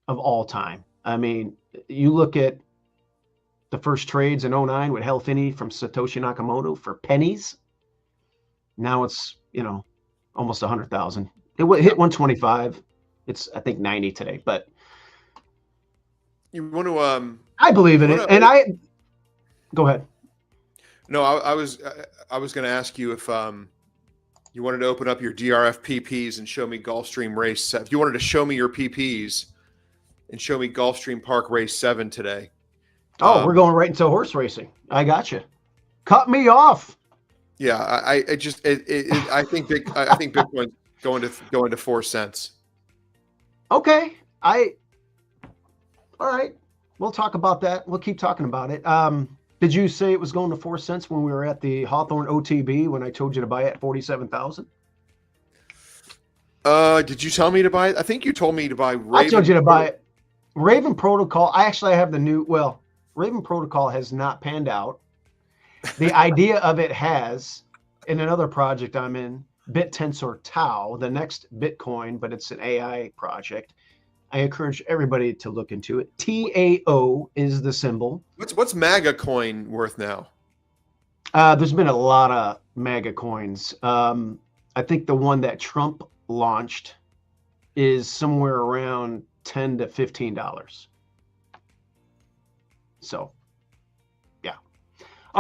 of all time. I mean, you look at the first trades in 2009 with Hell Finney from Satoshi Nakamoto for pennies. Now it's, almost 100,000. It hit 125. It's, I think, 90 today, but you want to, I believe in it. And go ahead. No, I was going to ask you if you wanted to open up your DRF PPs and show me Gulfstream Race. If you wanted to show me your PPs and show me Gulfstream Park Race 7 today. Oh, we're going right into horse racing. I got you. Cut me off. Yeah, I think Bitcoin's going to 4 cents. Okay. All right. We'll talk about that. We'll keep talking about it. Did you say it was going to 4 cents when we were at the Hawthorne OTB when I told you to buy it at 47,000? Did you tell me to buy it? I think you told me to buy Raven. I told you to buy it. Raven Protocol. I have the Raven Protocol has not panned out. The idea of it has, in another project I'm in, BitTensor Tau, the next Bitcoin, but it's an AI project. I encourage everybody to look into it. TAO is the symbol. What's MAGA coin worth now? There's been a lot of MAGA coins. I think the one that Trump launched is somewhere around $10 to $15. So, yeah.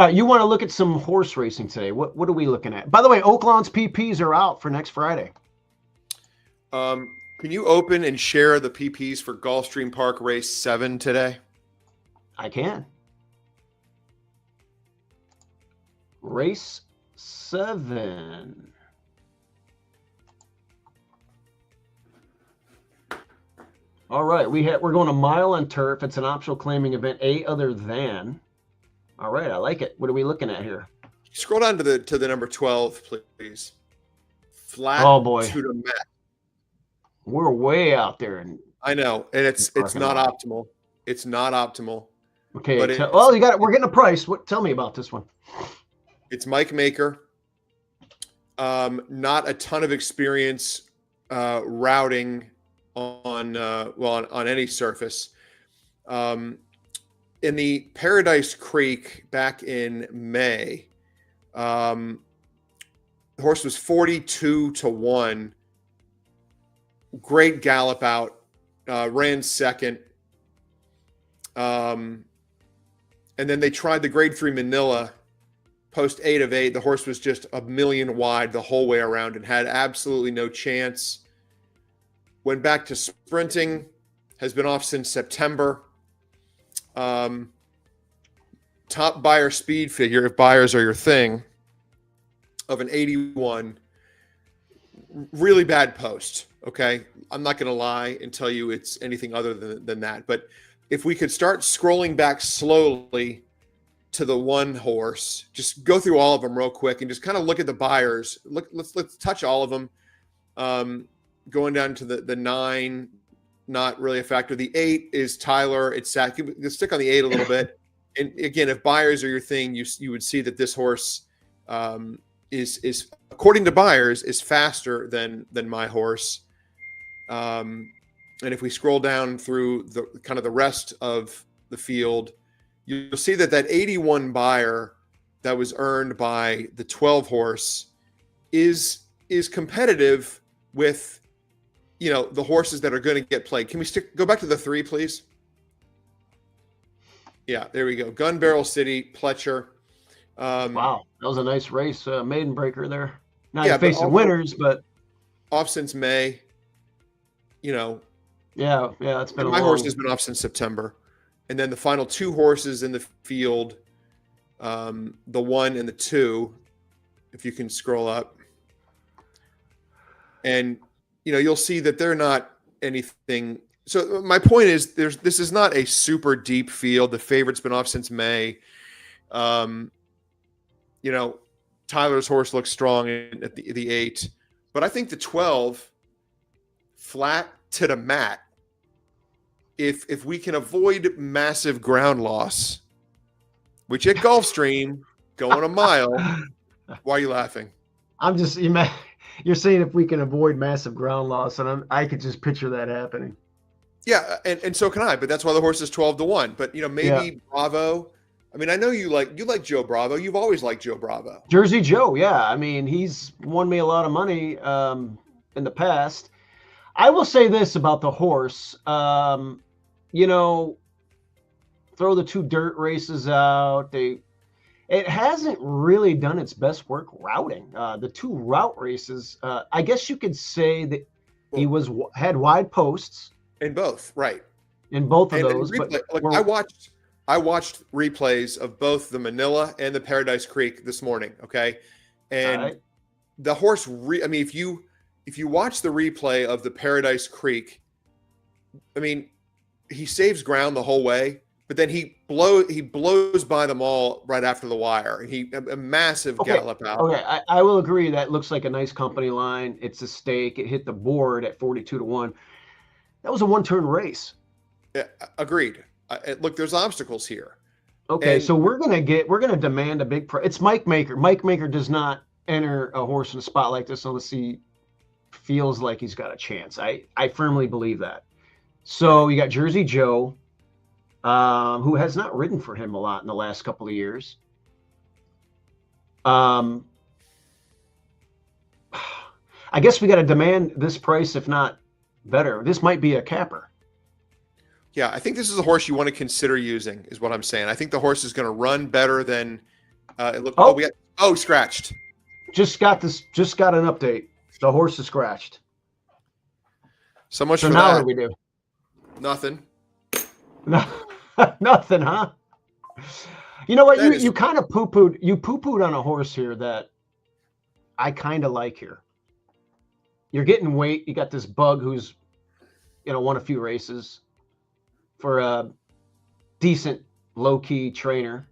You want to look at some horse racing today? What are we looking at? By the way, Oaklawn's PPs are out for next Friday. Can you open and share the PPs for Gulfstream Park Race 7 today? I can. Race 7. All right, we're going a mile on turf. It's an optional claiming event, A other than. All right, I like it. What are we looking at here? Scroll down to the number 12, please. Flat to the mat. We're way out there. I know, and it's not optimal. It's not optimal. Okay. Well, you got it. We're getting a price. Tell me about this one. It's Mike Maker. Not a ton of experience routing on any surface. In the Paradise Creek back in May, the horse was 42-1. Great gallop out, ran second. And then they tried the Grade 3 Manila post 8 of 8. The horse was just a million wide the whole way around and had absolutely no chance. Went back to sprinting, has been off since September. Top buyer speed figure, if buyers are your thing, of an 81. Really bad post, okay? I'm not going to lie and tell you it's anything other than that. But if we could start scrolling back slowly to the one horse, just go through all of them real quick and just kind of look at the buyers. Let's touch all of them. Going down to the 9, not really a factor. The 8 is Tyler. It's Sack. You can stick on the 8 a little bit. And again, if buyers are your thing, you would see that this horse is according to buyers is faster than my horse. And if we scroll down through the kind of the rest of the field, you'll see that 81 buyer that was earned by the 12 horse is competitive with, you know, the horses that are going to get played. Can we go back to the 3, please? Yeah, there we go. Gun Barrel City, Pletcher. Wow, that was a nice race, maiden breaker there. Now Yeah, you're facing winners, but off since May. You know, yeah, it's been my horse has been off since September. And then the final 2 horses in the field, the 1 and the 2, if you can scroll up. And, you know, you'll see that they're not anything. So my point is this is not a super deep field. The favorite's been off since May. You know, Tyler's horse looks strong at the 8, but I think the 12 flat to the mat. If we can avoid massive ground loss, which at Gulfstream going a mile, why are you laughing? I'm just you're saying if we can avoid massive ground loss, and I could just picture that happening. Yeah, and so can I, but that's why the horse is 12-1. But you know, maybe Bravo. I mean, I know you like Joe Bravo. You've always liked Joe Bravo. Jersey Joe, yeah. I mean, he's won me a lot of money in the past. I will say this about the horse. You know, throw the 2 dirt races out. It hasn't really done its best work routing. The 2 route races, I guess you could say that he had wide posts in both, right? In both of those. Replay, but I watched replays of both the Manila and the Paradise Creek this morning. Okay, and the horse. I mean, if you watch the replay of the Paradise Creek, I mean, he saves ground the whole way, but then he blows by them all right after the wire. A massive gallop out. Okay, I will agree that looks like a nice company line. It's a stake. It hit the board at 42-1. That was a 1-turn race. Yeah, agreed. Look, there's obstacles here. Okay, and so we're gonna demand a big price. It's Mike Maker. Mike Maker does not enter a horse in a spot like this unless he feels like he's got a chance. I firmly believe that. So you got Jersey Joe, who has not ridden for him a lot in the last couple of years. I guess we got to demand this price, if not better. This might be a capper. Yeah, I think this is a horse you want to consider using, is what I'm saying. I think the horse is going to run better than it looked. Scratched. Just got an update. The horse is scratched. So much so for now that. What do we do? Nothing. Nothing, huh? You know what? You kind of poo-pooed on a horse here that I kind of like here. You're getting weight. You got this bug who's, won a few races for a decent low-key trainer.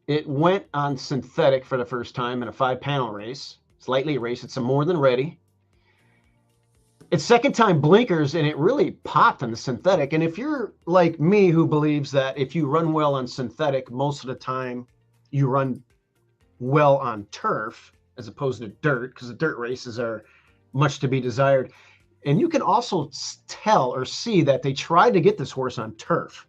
It went on synthetic for the first time in a 5-panel race. Slightly raced. It's a more than ready. It's second time blinkers, and it really popped on the synthetic. And if you're like me, who believes that if you run well on synthetic, most of the time you run well on turf, as opposed to dirt, because the dirt races are much to be desired. And you can also tell or see that they tried to get this horse on turf,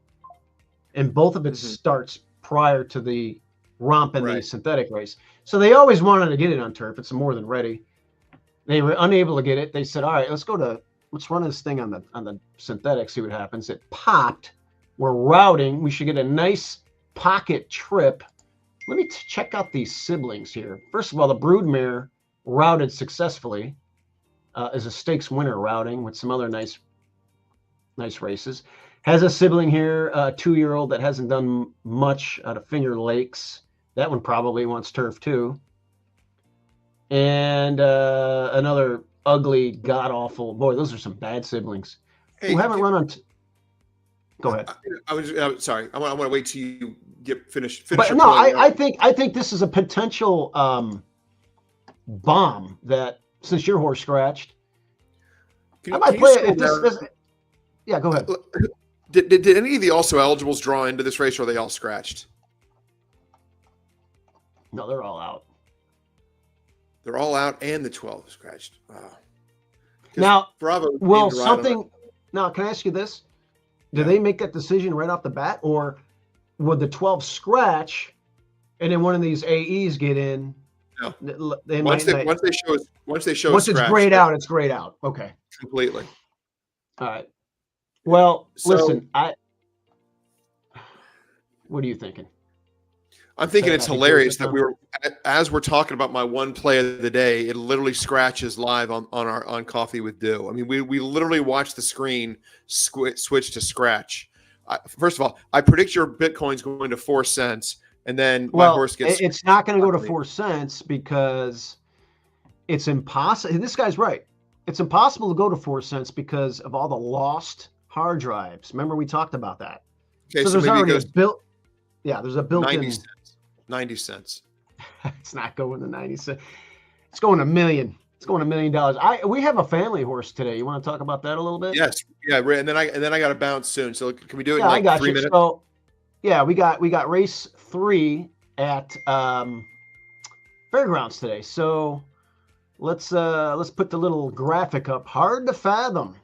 and both of its starts prior to the romp and the synthetic race. So they always wanted to get it on turf. It's more than ready. They were unable to get it. They said, all right, let's run this thing on the synthetic, see what happens. It popped. We're routing. We should get a nice pocket trip. Let me check out these siblings here. First of all, the broodmare routed successfully as a stakes winner routing with some other nice races. Has a sibling here, a 2-year-old that hasn't done much out of Finger Lakes. That one probably wants turf too. And another ugly, god-awful, boy, those are some bad siblings who haven't run on. Go ahead. I was sorry. I want to wait till you finish. But no, I think this is a potential bomb that, since your horse scratched, I might play it. Yeah, go ahead. Did any of the also eligibles draw into this race, or are they all scratched? No, they're all out. They're all out, and the 12 scratched. Wow. Now, Bravo. Well, something. Now, can I ask you this? Do they make that decision right off the bat, or would the 12 scratch, and then one of these AEs get in? No. Once it's grayed out, it's grayed out. Okay. Completely. All right. Well, listen, what are you thinking? I'm thinking it's hilarious that as we're talking about my one play of the day, it literally scratches live on Coffee with Dew. I mean, we literally watch the screen switch to scratch. First of all, I predict your Bitcoin's going to 4 cents, and then my horse gets. It's not going to go to 4 cents because it's impossible. This guy's right. It's impossible to go to 4 cents because of all the lost hard drives. Remember, we talked about that. Okay, so there's already there's a built-in 90 cents. 90 cents. It's not going to 90 cents. It's going $1 million. It's going $1 million. We have a family horse today. You want to talk about that a little bit? Yes. Yeah. And then I got to bounce soon. So can we do it in I got 3 minutes? So, yeah, we got race 3 at Fairgrounds today. So let's put the little graphic up. Hard to fathom.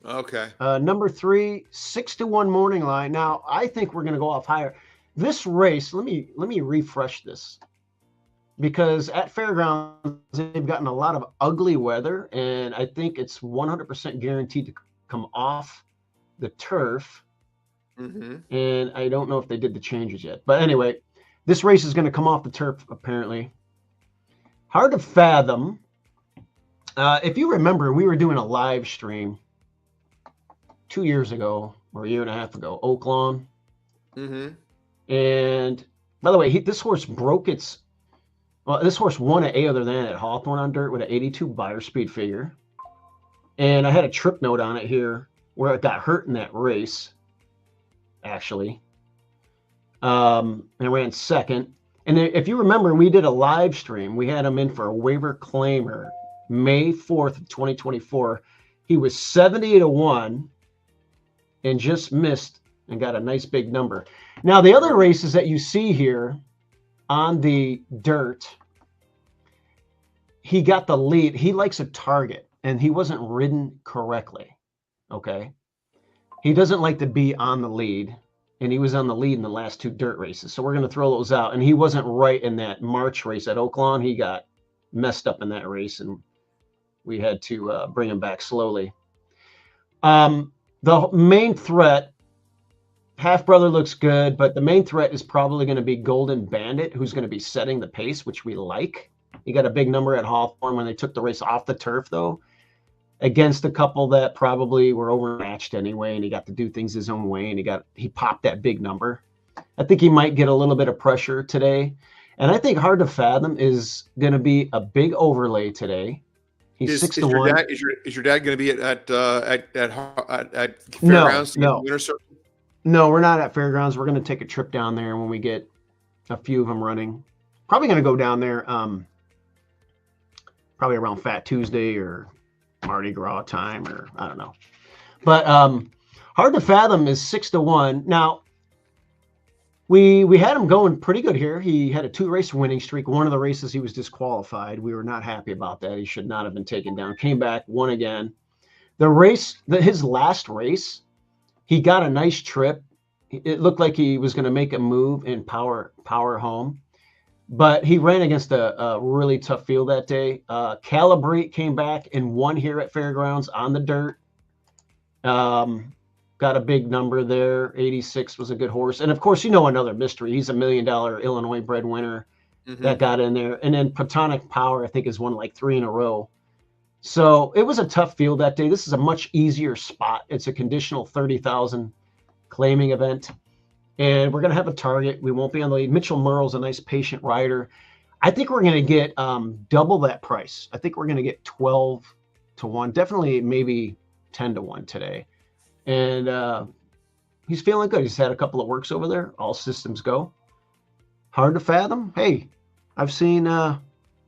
Okay. Number 3, 6-1 morning line. Now I think we're going to go off higher. This race, let me refresh this, because at Fairgrounds they've gotten a lot of ugly weather, and I think it's 100% guaranteed to come off the turf. And I don't know if they did the changes yet, but anyway, this race is going to come off the turf apparently. Hard to fathom. If you remember, we were doing a live stream 2 years ago or a year and a half ago, Oaklawn. And by the way, this horse broke its. Well, this horse won at A Other Than at Hawthorne on dirt with an 82 buyer speed figure. And I had a trip note on it here where it got hurt in that race, actually. And it ran second. And if you remember, we did a live stream. We had him in for a waiver claimer May 4th, 2024. He was 70-1 and just missed and got a nice big number. Now, the other races that you see here on the dirt, he got the lead. He likes a target, and he wasn't ridden correctly, okay? He doesn't like to be on the lead, and he was on the lead in the last 2 dirt races. So we're going to throw those out, and he wasn't right in that March race at Oaklawn. He got messed up in that race, and we had to bring him back slowly. The main threat, Half Brother looks good, but the main threat is probably going to be Golden Bandit, who's going to be setting the pace, which we like. He got a big number at Hawthorne when they took the race off the turf, though, against a couple that probably were overmatched anyway, and he got to do things his own way, and he popped that big number. I think he might get a little bit of pressure today, and I think Hard to Fathom is going to be a big overlay today. He's 6-1. Is your dad going to be at Fairgrounds? No. No, we're not at Fairgrounds. We're going to take a trip down there when we get a few of them running. Probably going to go down there probably around Fat Tuesday or Mardi Gras time, or I don't know. But Hard to Fathom is 6-1. Now, We had him going pretty good here. He had a 2-race winning streak. One of the races he was disqualified. We were not happy about that. He should not have been taken down. Came back, won again. His last race, he got a nice trip. It looked like he was going to make a move and power home, but he ran against a really tough field that day. Calibrate came back and won here at Fairgrounds on the dirt. Got a big number there. 86 was a good horse. And of course, another mystery. He's $1 million Illinois bred winner that got in there. And then Platonic Power, I think, has won like 3 in a row. So it was a tough field that day. This is a much easier spot. It's a conditional 30,000 claiming event. And we're going to have a target. We won't be on the lead. Mitchell Merle's a nice patient rider. I think we're going to get double that price. I think we're going to get 12-1, definitely maybe 10-1 today. And he's feeling good. He's had a couple of works over there. All systems go. Hard to fathom. Hey, I've seen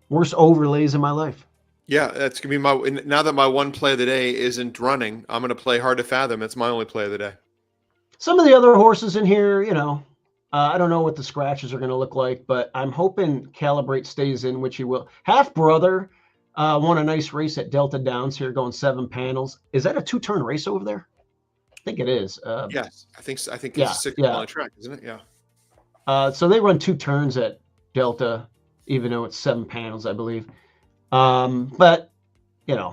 worse overlays in my life. Yeah, that's going to be now that my one play of the day isn't running, I'm going to play Hard to Fathom. That's my only play of the day. Some of the other horses in here, I don't know what the scratches are going to look like, but I'm hoping Calibrate stays in, which he will. Half Brother won a nice race at Delta Downs here, going 7 panels. Is that a 2-turn race over there? I think it is. Yes, I think so. I think yeah, it's a 6 yeah. mile track, isn't it? Yeah. So they run 2 turns at Delta, even though it's 7 panels, I believe. But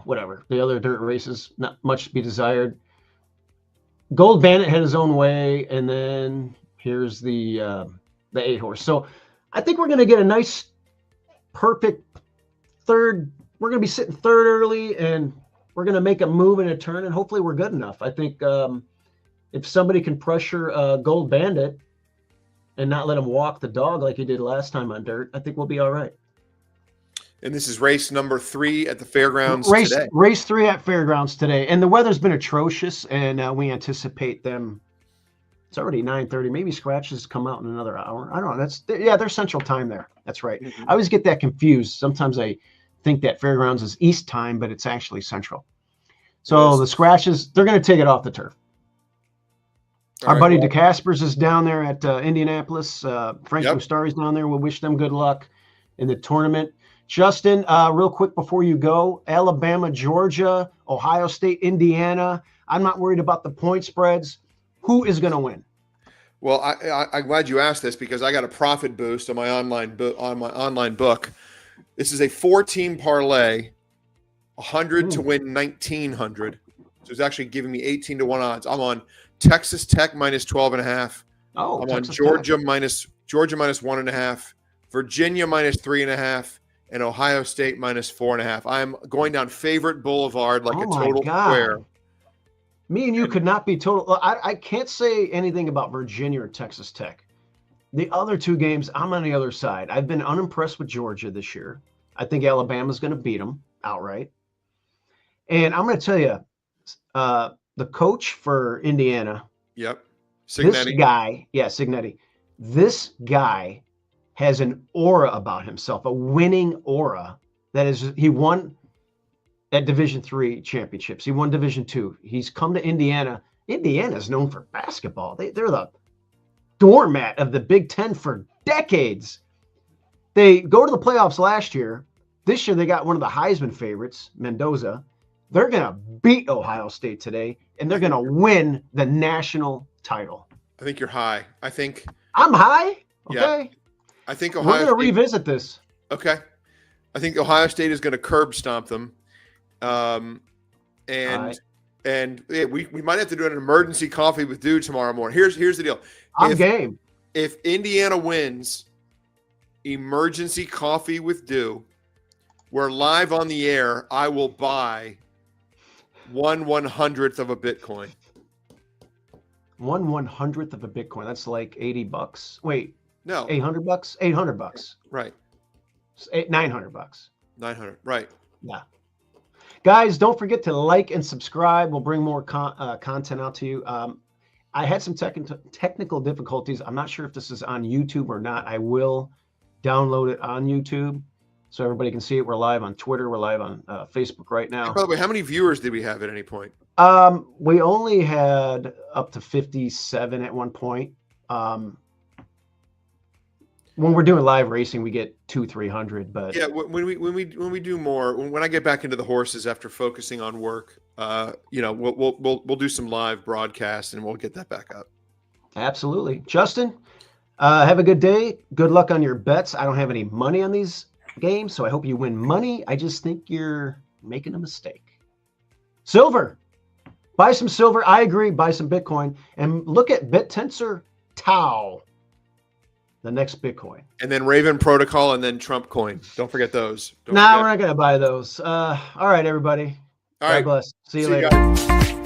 whatever. The other dirt races, not much to be desired. Gold Bandit had his own way, and then here's the 8 horse. So I think we're going to get a nice, perfect third. We're going to be sitting third early, and we're going to make a move and a turn, and hopefully we're good enough. I think if somebody can pressure Gold Bandit and not let him walk the dog like he did last time on dirt, I think we'll be all right. And this is race number 3 at the fairgrounds today. Race 3 at Fairgrounds today. And the weather's been atrocious, and we anticipate them. It's already 9:30. Maybe scratches come out in another hour. I don't know. They're Central Time there. That's right. Mm-hmm. I always get that confused. Sometimes I think that Fairgrounds is East Time, but it's actually Central. So the scratches, they're going to take it off the turf. Our buddy DeCaspers is down there at Indianapolis. Frank Mustari's down there. We'll wish them good luck in the tournament. Justin, real quick before you go, Alabama, Georgia, Ohio State, Indiana. I'm not worried about the point spreads. Who is going to win? Well, I'm glad you asked this because I got a profit boost on my online book. This is a 4-team parlay, 100 to win 1,900. So it's actually giving me 18-1 odds. I'm on Texas Tech minus 12.5. Oh, I'm Texas on Georgia Tech. minus 1.5, Virginia minus 3.5. And Ohio State minus 4.5. I'm going down favorite boulevard like a total square. Me and you could not be total. I can't say anything about Virginia or Texas Tech. The other 2 games, I'm on the other side. I've been unimpressed with Georgia this year. I think Alabama's going to beat them outright. And I'm going to tell you, the coach for Indiana. Yep. Signetti. This guy, Signetti. This guy has an aura about himself, a winning aura. That is, he won at Division III championships. He won Division II. He's come to Indiana. Indiana is known for basketball. They're the doormat of the Big Ten for decades. They go to the playoffs last year. This year they got one of the Heisman favorites, Mendoza. They're going to beat Ohio State today, and they're going to win the national title. I think you're high. I think I'm high. Okay. Yeah. I think Ohio We're going to revisit this. Okay. I think Ohio State is going to curb stomp them. And we might have to do an emergency coffee with Dude tomorrow morning. Here's the deal. I'm game. If Indiana wins, emergency coffee with Dew, we're live on the air. I will buy 1/100th of a Bitcoin. 1/100th of a Bitcoin. That's like $80. Wait. No. $800? $800. Right. $900. 900. Right. Yeah. Guys, don't forget to like and subscribe. We'll bring more content out to you. I had some technical difficulties. I'm not sure if this is on YouTube or not. I will download it on YouTube so everybody can see it. We're live on Twitter. We're live on Facebook right now. And by the way, how many viewers did we have at any point? We only had up to 57 at one point. when we're doing live racing, we get 200-300. But Yeah, when we do more, when I get back into the horses after focusing on work, we'll do some live broadcasts and we'll get that back up. absolutely, Justin. Have a good day. Good luck on your bets. I don't have any money on these games, so I hope you win money. I just think you're making a mistake. Silver. Buy some silver. I agree. Buy some Bitcoin. And look at BitTensor Tau, the next Bitcoin. And then Raven Protocol and then Trump Coin. Don't forget those. We're not going to buy those. All right, everybody. All God right. bless. See you See you later. guys.